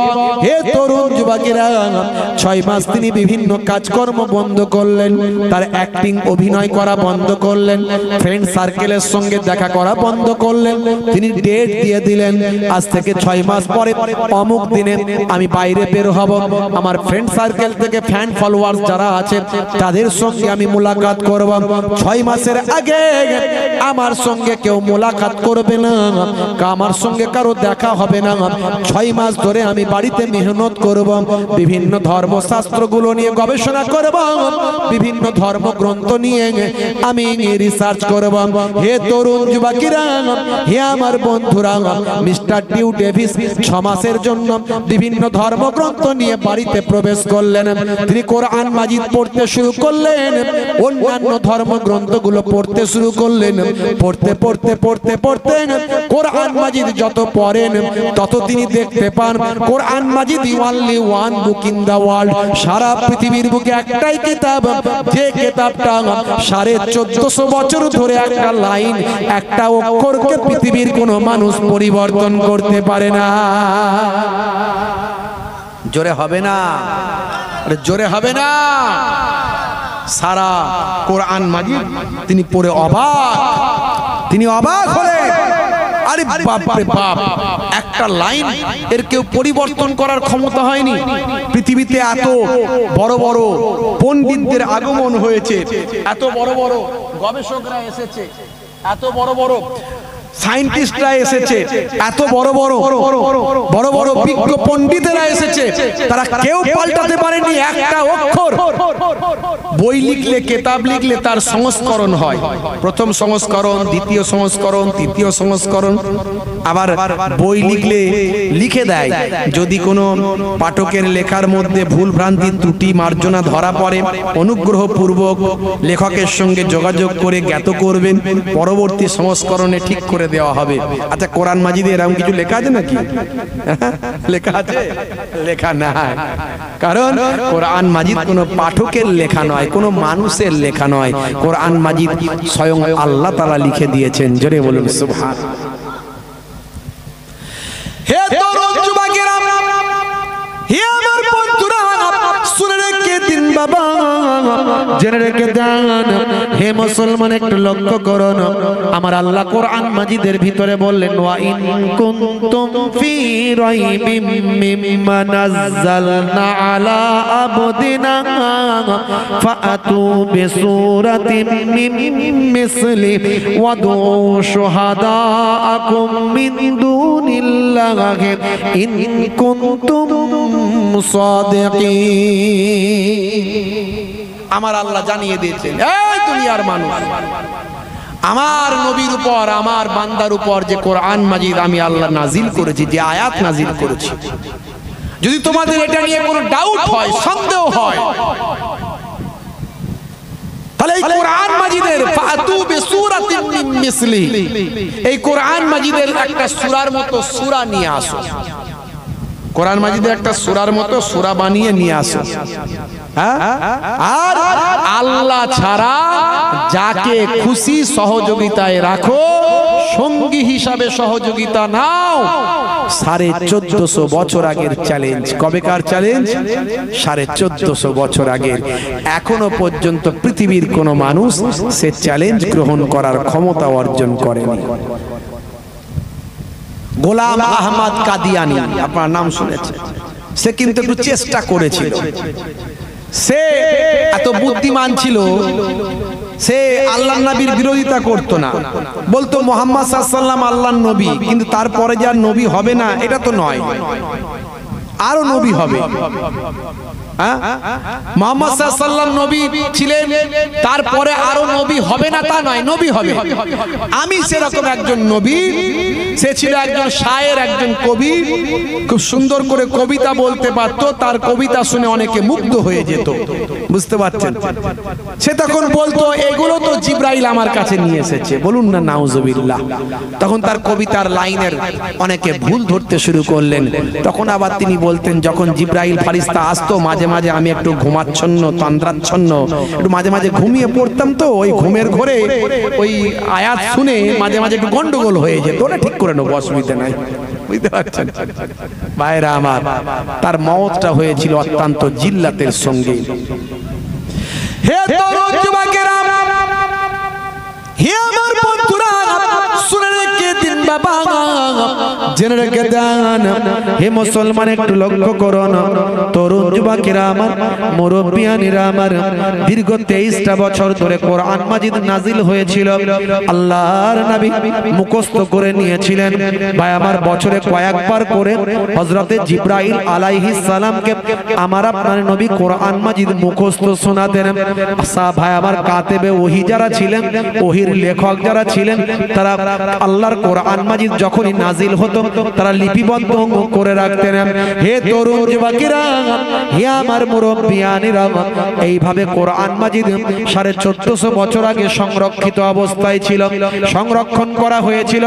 হে তরুণ যুবকেরা 6 মাস তিনি বিভিন্ন কাজকর্ম বন্ধ করলেন, তার অ্যাক্টিং অভিনয় করা বন্ধ করলেন, ফ্রেন্ড সার্কেলের সঙ্গে দেখা করা বন্ধ করলেন। তিনি ডেট দিয়ে দিলেন, আজ থেকে 6 মাস পরে অমুক দিনে আমি বাইরে বের হব, আমার ফ্রেন্ড সার্কেল থেকে ফ্যান ফলোয়ার্স যারা আছে তাদের সঙ্গে আমি মোলাকাত করব। 6 মাসের আগে আমার সঙ্গে কেউ মোলাকাত করবে না, আমার সঙ্গে কারো দেখা হবে না। 6 মাস ধরে আমি বাড়িতে মেহনত করব, বিভিন্ন ধর্মশাস্ত্রগুলো নিয়ে গবেষণা করব, বিভিন্ন ধর্মগ্রন্থ নিয়ে আমি রিসার্চ করব। হে তরুণ যুবকেরা, হে আমার বন্ধুরা, মিস্টার ডিউ ডেভিস 6 মাসের জন্য বিভিন্ন ধর্মগ্রন্থ নিয়ে বাড়িতে প্রবেশ করলেন। তিনি কোরআন মাজিদ পড়তে শুরু করলেন, অন্যান্য ধর্মগ্রন্থগুলো পড়তে শুরু করলেন। পড়তে পড়তে পড়তে পড়তে কোরআন মাজিদ যত পড়েন তত তিনি দেখতে পান কোরআন মাজিদ only one book in the world, সারা পৃথিবীর বুকে একটাই কিতাব, যে কিতাবটা 1450 বছর ধরে একটা লাইন, একটা অক্ষরকে পৃথিবীর কোনো মানুষ পরিবর্তন করতে পারে না। জোরে হবে না, জোরে হবে না। সারা কোরআন মাজিদ তিনি পড়ে অবাক, তিনি অবাক হলেন। আরে বাপ রে বাপ, একটা লাইন এর কেউ পরিবর্তন করার ক্ষমতা হয়নি। পৃথিবীতে এত বড় বড় পণ্ডিতদের আগমন হয়েছে, এত বড় বড় গবেষকরা এসেছে, এত বড় বড় সায়েন্টিস্টরা এসেছে, এত বড় বড় বড় বড় বিজ্ঞ পণ্ডিতেরা এসেছে, তারা কেউ পাল্টাতে পারেনি একটা অক্ষর। বই লিখলে, কিতাব লিখলে তার সংস্করণ হয়, প্রথম সংস্করণ, দ্বিতীয় সংস্করণ, তৃতীয় সংস্করণ। আবার বই লিখলে লিখে দেয়, যদি কোনো পাঠকের লেখার মধ্যে ভুল ভ্রান্তি ত্রুটি মার্জনা ধরা পড়ে অনুগ্রহ পূর্বক লেখকের সঙ্গে যোগাযোগ করে জ্ঞাত করবেন, পরবর্তী সংস্করণে ঠিক করে দেওয়া হবে। আচ্ছা, কোরআন মাজিদে এরকম কিছু লেখা আছে নাকি? লেখা আছে? লেখা নাই। কারণ কোরআন মাজিদ কোনো পাঠকের লেখা নয়, কোনো মানুষের লেখা নয়। কোরআন মাজিদ স্বয়ং আল্লাহ তাআলা লিখে দিয়েছেন। জোরে বলুন সুবহান। হে তরুণ যুবকেরা, হে আমার বন্ধুরা, শুনে রেখে দিন বাবা, জেনে রেখে দেন হে মুসলমান, একটু লক্ষ্য করুন। আমার আল্লাহ কোরআন মাজিদের ভিতরে বললেন, ওয়া ইন কুনতুম ফি রাইবিম মিম্মা নাযালনা আলা আবদিনা ফাআতু বিসূরাতিন মিন মিসলি ওয়াদু শুহাদাআকুম মিন দুনিল্লাহি ইন কুনতুম সাদিকিন। আমার আল্লাহ জানিয়ে দিয়েছেন, এই দুনিয়ার মানুষ, আমার নবীর উপর, আমার বান্দার উপর যে কোরআন মাজিদ আমি আল্লাহ নাজিল করেছি, যে আয়াত নাজিল করেছি, যদি তোমাদের এটা নিয়ে কোনো ডাউট হয়, সন্দেহ হয়, তাহলে এই কোরআন মাজিদের ফাতু বিসূরাতিন মিন মিসলি, এই কোরআন মাজিদের একটা সূরার মতো সূরা নিয়ে আসো। কোরআন মাজিদের একটা সূরার মতো সূরা বানিয়ে নিয়ে আসো। আর আল্লাহ ছাড়া যাকে খুশি সহযোগিতায় রাখো, সঙ্গী হিসাবে সহযোগিতা নাও। 1450 বছর আগের চ্যালেঞ্জ। কবেকার চ্যালেঞ্জ? 1450 বছর আগের। এখনো পর্যন্ত পৃথিবীর কোনো মানুষ সে চ্যালেঞ্জ গ্রহণ করার ক্ষমতা অর্জন করেনি। গোলাম আহমদ কাদিয়ানি, আপনার নাম শুনেছেন, সে কিন্তু একটু চেষ্টা করেছিল। সে এত বুদ্ধিমান ছিল, সে আল্লাহ নবীর বিরোধিতা করতো না, বলতো মুহাম্মদ সাল্লাল্লাহু আলাইহি ওয়াসাল্লাম আল্লাহর নবী, কিন্তু তারপরে যে আর নবী হবে না এটা তো নয়, আরো নবী হবে। মুহাম্মদ সাল্লাল্লাহু আলাইহি ওয়াসাল্লাম নবী ছিলেন, তারপরে আরো নবী হবে না তা নয়, নবী হবে। আমি সেরকম একজন নবী সে ছিল একজন শায়ের, একজন কবি, খুব সুন্দর করে কবিতা বলতে পারতো, তার কবিতা শুনে অনেকে মুগ্ধ হয়ে যেত, বুঝতে পারছেন। সে তখন বলতো এগুলো তো জিবরাইল আমার কাছে নিয়ে এসেছে, বলুন না নাউজুবিল্লাহ। তখন তার কবিতার লাইনের অনেকে ভুল ধরতে শুরু করলেন। তখন আবার তিনি বলতেন যখন জিবরাইল ফারিস্তা আসতো মাঝে মাঝে আমি একটু ঘুমাচ্ছন্ন তন্দ্রাচ্ছন্ন একটু মাঝে মাঝে ঘুমিয়ে পড়তাম, তো ওই ঘুমের ঘরে ওই আয়াত শুনে মাঝে মাঝে একটু গন্ডগোল হয়ে যেত, ওটা ঠিক করে নেবো, অসুবিধা নাই, বুঝতে পারছেন ভাইরা আমার। তার মওতটা হয়েছিল অত্যন্ত জিল্লাতের সঙ্গে। হে তরুণ যুবকেরা, হে আমার বন্ধুরা, শুনে রেখে দিন বাবা, জেনে রেখে দেন। হে মুসলমান একটু লক্ষ্য করুন, তরুণ যুবকেরা আমার, মুরব্বিয়ানিরা আমার, দীর্ঘ 23টা বছর ধরে কোরআন মাজিদ নাজিল হয়েছিল, আল্লাহর নবী মুখস্থ করে নিয়েছিলেন। ভাই আমার বছরে কয়েকবার করে হযরতে জিবরাইল আলাইহিস সালামকে আমার আপনার নবী কোরআন মাজিদ মুখস্থ শোনাতেন। ভাই আমার কাতেবে ওহী যারা ছিলেন, ওহীর লেখক যারা ছিলেন, তারা আল্লাহর কোরআন মাজিদ যখনই নাজিল হতো তারা লিপিবদ্ধ করে রাখতেন। হে তরুণ যুবকেরা, হে আমার মুরব্বিয়ানিরা, এইভাবে কোরআন মাজিদ 1450 বছর আগে সংরক্ষিত অবস্থায় ছিল, সংরক্ষণ করা হয়েছিল।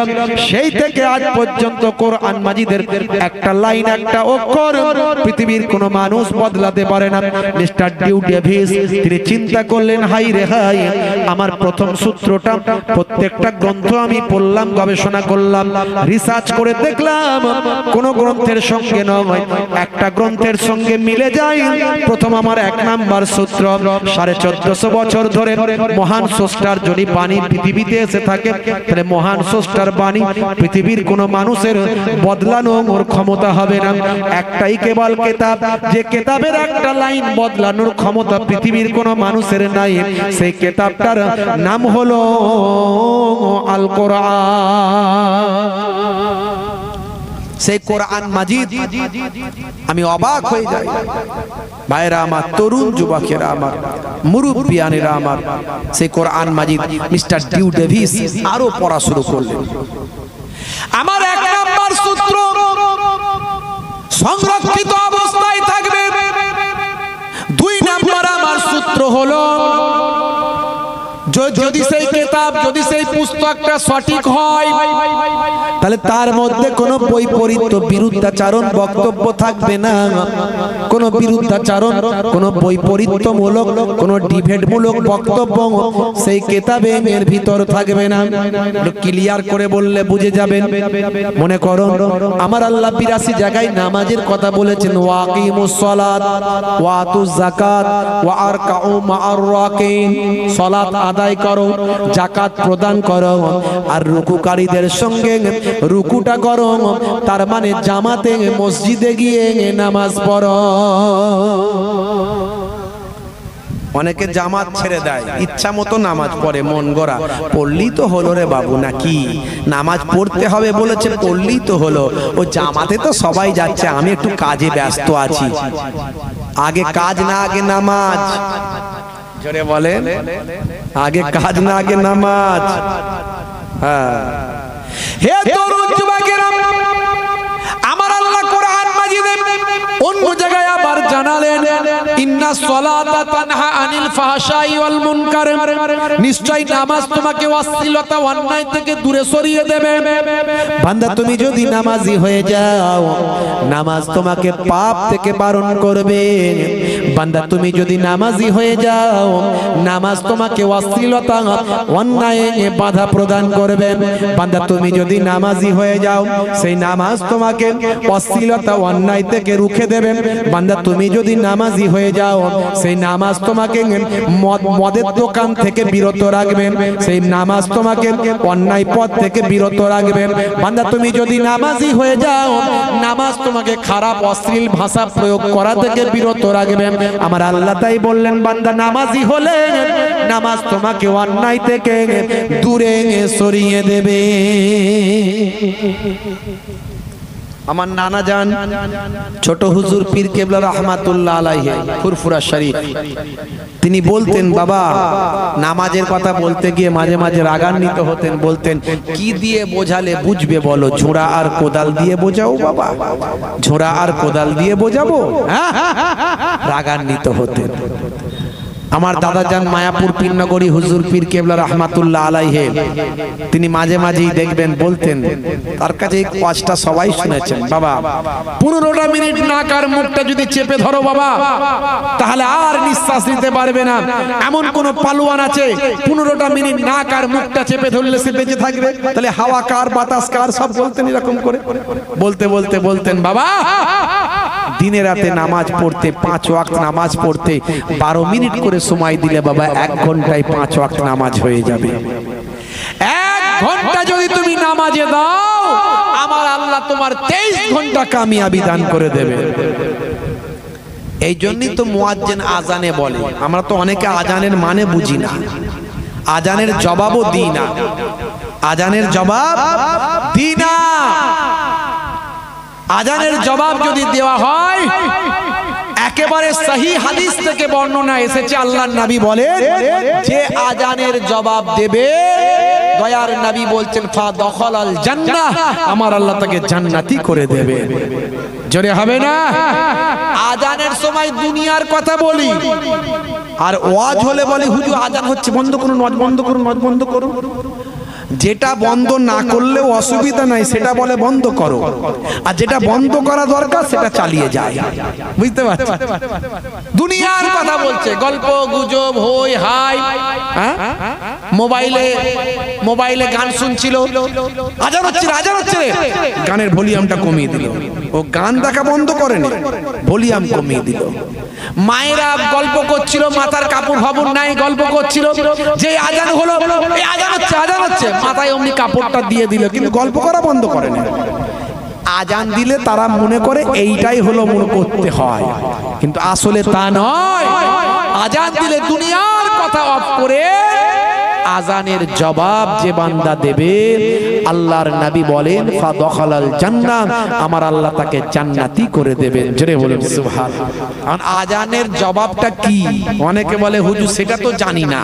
সেই থেকে আজ পর্যন্ত কোরআন মাজিদের একটা লাইন, একটা অক্ষর পৃথিবীর কোনো মানুষ বদলাতে পারে না। মিস্টার ডিউ ডেভিস তিনি চিন্তা করলেন, হাই রে হাই, আমার প্রথম সূত্রটা প্রত্যেকটা গ্রন্থ আমি পড়লাম, গবেষণা করলাম, রিসার্চ করে দেখলাম কোন গ্রন্থের সঙ্গে নয়, একটা গ্রন্থের সঙ্গে মিলে যায়। প্রথম আমার 1 নাম্বার সূত্র, 1450 বছর ধরে মহান স্রষ্টার যদি বাণী পৃথিবীতে এসে থাকে, তাহলে মহান স্রষ্টার বাণী পৃথিবীর কোন মানুষের বদলানোর ক্ষমতা হবে না। একটাই কেবল কিতাব, যে কিতাবের একটা লাইন বদলানোর ক্ষমতা পৃথিবীর কোন মানুষের নাই, সেই কিতাবটার নাম হলো আল কোরআন। সেই কোরআন মাজিদ আমি অবাক হয়ে যাই ভাইরা আমার, তরুণ যুবকেরা আমার, মুরব্বিয়ানেরা আমার, সেই কোরআন মাজিদ মিস্টার ডিউ ডেভিস আরো পড়া শুরু করলেন। আমার 1 নাম্বার সূত্র সংরক্ষিত অবস্থায় থাকবে। 2 নাম্বার আমার সূত্র হলো, যদি সেই কিতাব, যদি সেই পুস্তকটা সঠিক হয়, তাহলে তার মধ্যে কোনো বৈপরীত্য, বিরুদ্ধাচারণ বক্তব্য থাকবে না। কোনো বিরুদ্ধাচারণ, কোনো বৈপরীত্যমূলক, কোনো ডিবেটমূলক বক্তব্য সেই কিতাবে এর ভিতর থাকবে না। ক্লিয়ার করে বললে বুঝে যাবেন। মনে করো আমার আল্লাহ 82 জায়গায় নামাজের কথা বলেছেন, ওয়াকিমুস সালাত ওয়া আতুজ যাকাত ওয়া আরকাউ মা'আর রাকিন, সালাত আদায় করো, যাকাত প্রদান করো, আর রুকুকারীদের সঙ্গে রুকুটা করো, তার মানে জামাতে মসজিদে গিয়ে নামাজ পড়ো। অনেকে জামাত ছেড়ে দেয়, ইচ্ছা মতো নামাজ পড়ে, মন গড়া, পড়লেই তো হলো রে বাবু, নাকি নামাজ পড়তে হবে বলেছে, পড়লেই তো হলো। ও জামাতে তো সবাই যাচ্ছে, আমি একটু কাজে ব্যস্ত আছি। আগে কাজ না আগে নামাজ, জোরে বলেন, আগে কাজ না আগে নামাজ। হ্যাঁ, হে তরুণ যুবকেরা, আমার আল্লাহ কোরআন মাজিদে অন্য জায়গায় আবার জানালেন, ইন্নাস সালাতা তানহা আনিল ফাহশাই ওয়াল মুনকার, নিশ্চয় নামাজ তোমাকে অশ্লীলতা অন্যায় থেকে দূরে সরিয়ে দেবে। বান্দা তুমি যদি নামাজি হয়ে যাও, নামাজ তোমাকে পাপ থেকে বারণ করবে। বান্দা তুমি যদি নামাজি হয়ে যাও, নামাজ তোমাকে অশ্লীলতা অন্যায়ে বাধা প্রদান করবে। বান্দা তুমি যদি নামাজি হয়ে যাও, সেই নামাজ তোমাকে অশ্লীলতা অন্যায় থেকে রুখে দেবে। বান্দা তুমি যদি নামাজি হয়ে যাও, সেই নামাজ তোমাকে মদের দোকান থেকে বিরত রাখবে, সেই নামাজ তোমাকে অন্যায় পথ থেকে বিরত রাখবে। বান্দা তুমি যদি নামাজি হয়ে যাও, নামাজ তোমাকে খারাপ অশ্লীল ভাষা প্রয়োগ করা থেকে বিরত রাখবে। আমার আল্লাহ তাই বললেন, বান্দা নামাজি হলে নামাজ তোমাকে অন্যায় থেকে দূরে সরিয়ে দেবে। আমার নানা জান ছোট হুজুর পীর কেবলা রহমাতুল্লাহ আলাইহি ফুরফুরা শরীফ, তিনি বলতেন বাবা নামাজের কথা বলতে গিয়ে মাঝে মাঝে রাগান্বিত হতেন, বলতেন কি দিয়ে বোঝালে বুঝবে বলো, ঝোড়া আর কোদাল দিয়ে বোঝাও বাবা, ঝোড়া আর কোদাল দিয়ে বোঝাবো, রাগান্বিত হতেন। আমার দাদা জান মায়াপুর পীরনগরী হুজুর পীর কেবলা রহমাতুল্লাহ আলাইহি, তিনি মাঝে মাঝেই দেখবেন বলতেন, তার কাছে এই ওয়াজটা সবাই শুনেছেন, বাবা 15টা মিনিট নাক আর মুখটা যদি চেপে ধরো বাবা তাহলে আর নিঃশ্বাস নিতে পারবে না। এমন কোন পালোয়ান আছে 15টা মিনিট নাক আর মুখটা চেপে ধরলে সে বেঁচে থাকবে? তাহলে হাওয়া কার বাতাস কার সব বলতেন এরকম করে, বলতে বলতে বলতেন বাবা দিনে রাতে নামাজ পড়তে 5 ওয়াক্ত নামাজ পড়তে 12 মিনিট করে সময় দিলে বাবা 1 ঘন্টায় 5 ওয়াক্ত নামাজ হয়ে যাবে। 1 ঘন্টা যদি তুমি নামাজে দাও আমার আল্লাহ তোমার 23 ঘন্টা কামিয়াবি দান করে দেবে। এই জন্যই তো মুয়াজ্জিন আজানে বলে, আমরা তো অনেকে আজানের মানে বুঝি না, আজানের জবাবও দিই না, আজানের জবাব দিই না। আজানের জবাব যদি দেওয়া হয় একেবারে সহি হাদিস থেকে বর্ণনা এসেছে, আল্লাহর নবী বলেন যে আজানের জবাব দেবে দয়ার নবী বলছেন ফা দখালাল জান্নাহ, আমার আল্লাহ তাকে জান্নাতি করে দেবে। জোরে হবে না? আজানের সময় দুনিয়ার কথা বলি আর ওয়াজ হলে বলি হুজুর আজান হচ্ছে বন্ধ করুন, ওয়াজ বন্ধ করুন, ওয়াজ বন্ধ করুন। যেটা বন্ধ না করলেও অসুবিধা নাই সেটা বলে বন্ধ করো, আর যেটা বন্ধ করা দরকার সেটা চালিয়ে যায়। বুঝতে পারছো? দুনিয়ার কথা বলছে, গল্প গুজব হই হাই, মোবাইলে গান শুনছিল, আজান হচ্ছে আজান হচ্ছে, গানের ভলিউমটা কমিয়ে দিল। ও গান দেখা বন্ধ করেনি, ভলিউম কমিয়ে দিল। মায়েরা গল্প করছিল, মাথার কাপড় ফাপড় নাই, গল্প করছিল, যে আজান হলো এই আজান হচ্ছে আজান হচ্ছে, মাথায় অমনি কাপড়টা দিয়ে দিল, কিন্তু গল্প করা বন্ধ করেনি। আজান দিলে তারা মনে করে এইটাই হলো মনে করতে হয়, কিন্তু আসলে তা নয়। আজান দিলে দুনিয়ার কথা অফ করে আজানের জবাব যে বান্দা দেবে আল্লাহর নবী বলেন ফা দখালাল জান্নাহ, আমার আল্লাহ তাকে জান্নাতি করে দেবেন। জোরে বলেন সুবহানাল্লাহ। আর আজানের জবাবটা কি? অনেকে বলে হুজুর সেটা তো জানি না।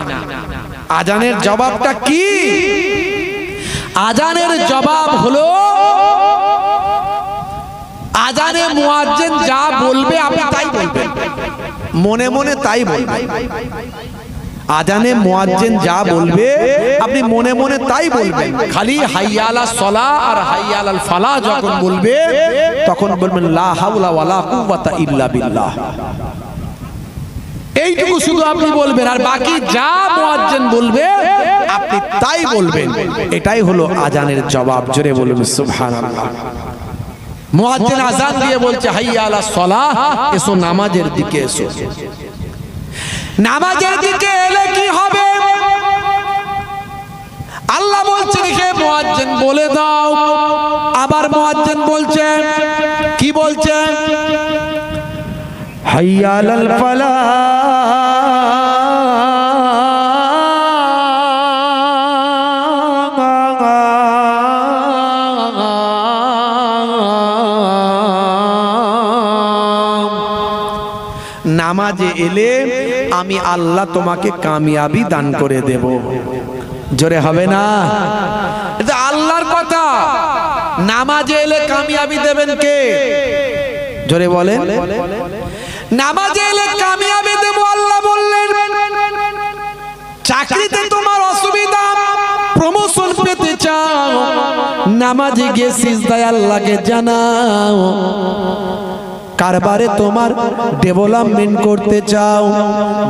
আজানের জবাবটা কি? আজানের জবাব হলো আজানে মুয়াজ্জিন যা বলবে আপনি তাই বলবেন, মনে মনে তাই বলবেন। আজানে মুয়াজ্জিন যা বলবে আপনি মনে মনে তাই বলবেন। খালি হাইয়া আলাস সালাহ আর হাইয়া আলাল ফালাহ যখন বলবে তখন বলবেন লা হাওলা ওয়ালা কুওয়াতা ইল্লা বিল্লাহ, এইটুকু শুধু আপনি বলবেন, আর বাকি যা মুয়াজ্জিন বলবে আপনি তাই বলবেন। এটাই হলো আজানের জবাব। জোরে বলুন সুবহানাল্লাহ। মুয়াজ্জিন আজান দিয়ে বলছে হাইয়া আলাস সালাহ, এসো নামাজের দিকে এসো। নামাজের দিকে এলে কি হবে? আল্লাহ বলছেন হে মুয়াজ্জিন বলে দাও। আবার মুয়াজ্জিন বলছে কি বলছে? হাইয়া আলাল ফালাহ, নামাজে এলে আমি আল্লাহ তোমাকে কামিয়াবি দান করে দেব। জোরে হবে না? এটা আল্লাহর কথা। নামাজে এলে কামিয়াবি দেবেন কে? জোরে বলেন। নামাজে এলে কামিয়াবি দেব আল্লাহ বললেন। চাকরিতে তোমার অসুবিধা, প্রমোশন পেতে চাও, নামাজে গিয়ে সিজদায় আল্লাহকে জানাও। কারবারে তোমার ডেভেলপমেন্ট করতে চাও,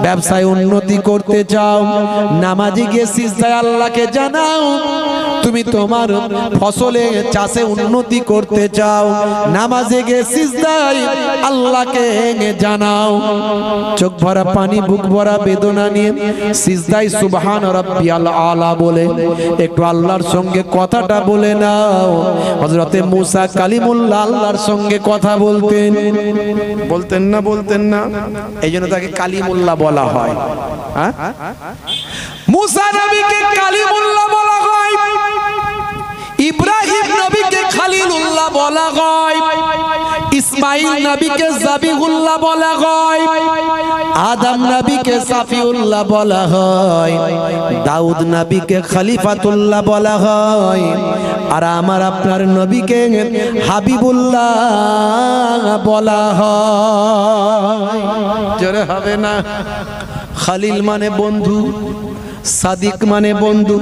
ব্যবসায় উন্নতি করতে চাও, নামাজে গিয়ে সিজদায় আল্লাহকে জানাও। তুমি তোমার ফসলে চাষে উন্নতি করতে চাও, নামাজে গিয়ে সিজদায় আল্লাহকে জানাও। চোখ ভরা পানি, বুক ভরা বেদনা নিয়ে সিজদায় সুবহান রাব্বিয়াল আলা বলে একটু আল্লাহর সঙ্গে কথাটা বলে নাও। হযরতে মুসা কালিমুল্লাহ আল্লাহর সঙ্গে কথা বলতেন, বলতেন না? বলতেন না? এই জন্য তাকে কালিমুল্লাহ বলা হয়। মুসা নবীকে কালিমুল্লাহ বলা হয়, ইব্রাহিম নবীকে খলিলুল্লাহ বলা হয়, ইসমাইল নবীকে জাবিহুল্লাহ বলা হয়, আদম নবীকে সাফিউল্লাহ বলা হয়, দাউদ নবীকে খলিফাতুল্লাহ বলা হয়, আর আমার আপনার নবীকে হাবিবুল্লাহ বলা হয়। জোরে হবে না? খলিল মানে বন্ধু, সাদিক মানে বন্ধু,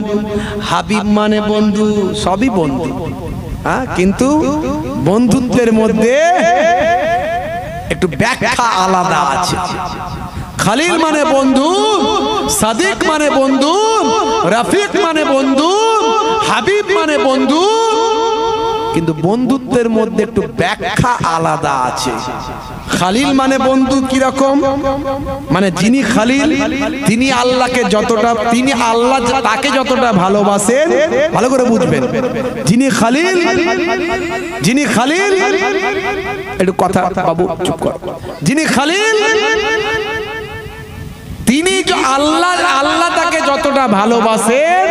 হাবিব মানে বন্ধু, সবই বন্ধু। হ্যাঁ, কিন্তু বন্ধুত্বের মধ্যে একটু ব্যাখ্যা আলাদা আছে। খলিল মানে বন্ধু, সাদিক মানে বন্ধু, রফিক মানে বন্ধু, হাবিব মানে বন্ধু, কিন্তু বন্ধুত্বের মধ্যে একটু ব্যাখ্যা আলাদা আছে। খলিল মানে বন্ধু কিরকম? মানে যিনি খলিল তিনি আল্লাহকে যতটা, তিনি আল্লাহ তাকে যতটা ভালোবাসেন, ভালো করে বুঝবেন। যিনি খলিল, যিনি খলিল, একটু কথা বাবু চুপ কর, যিনি খলিল তিনি আল্লাহ, আল্লাহ তাকে যতটা ভালোবাসেন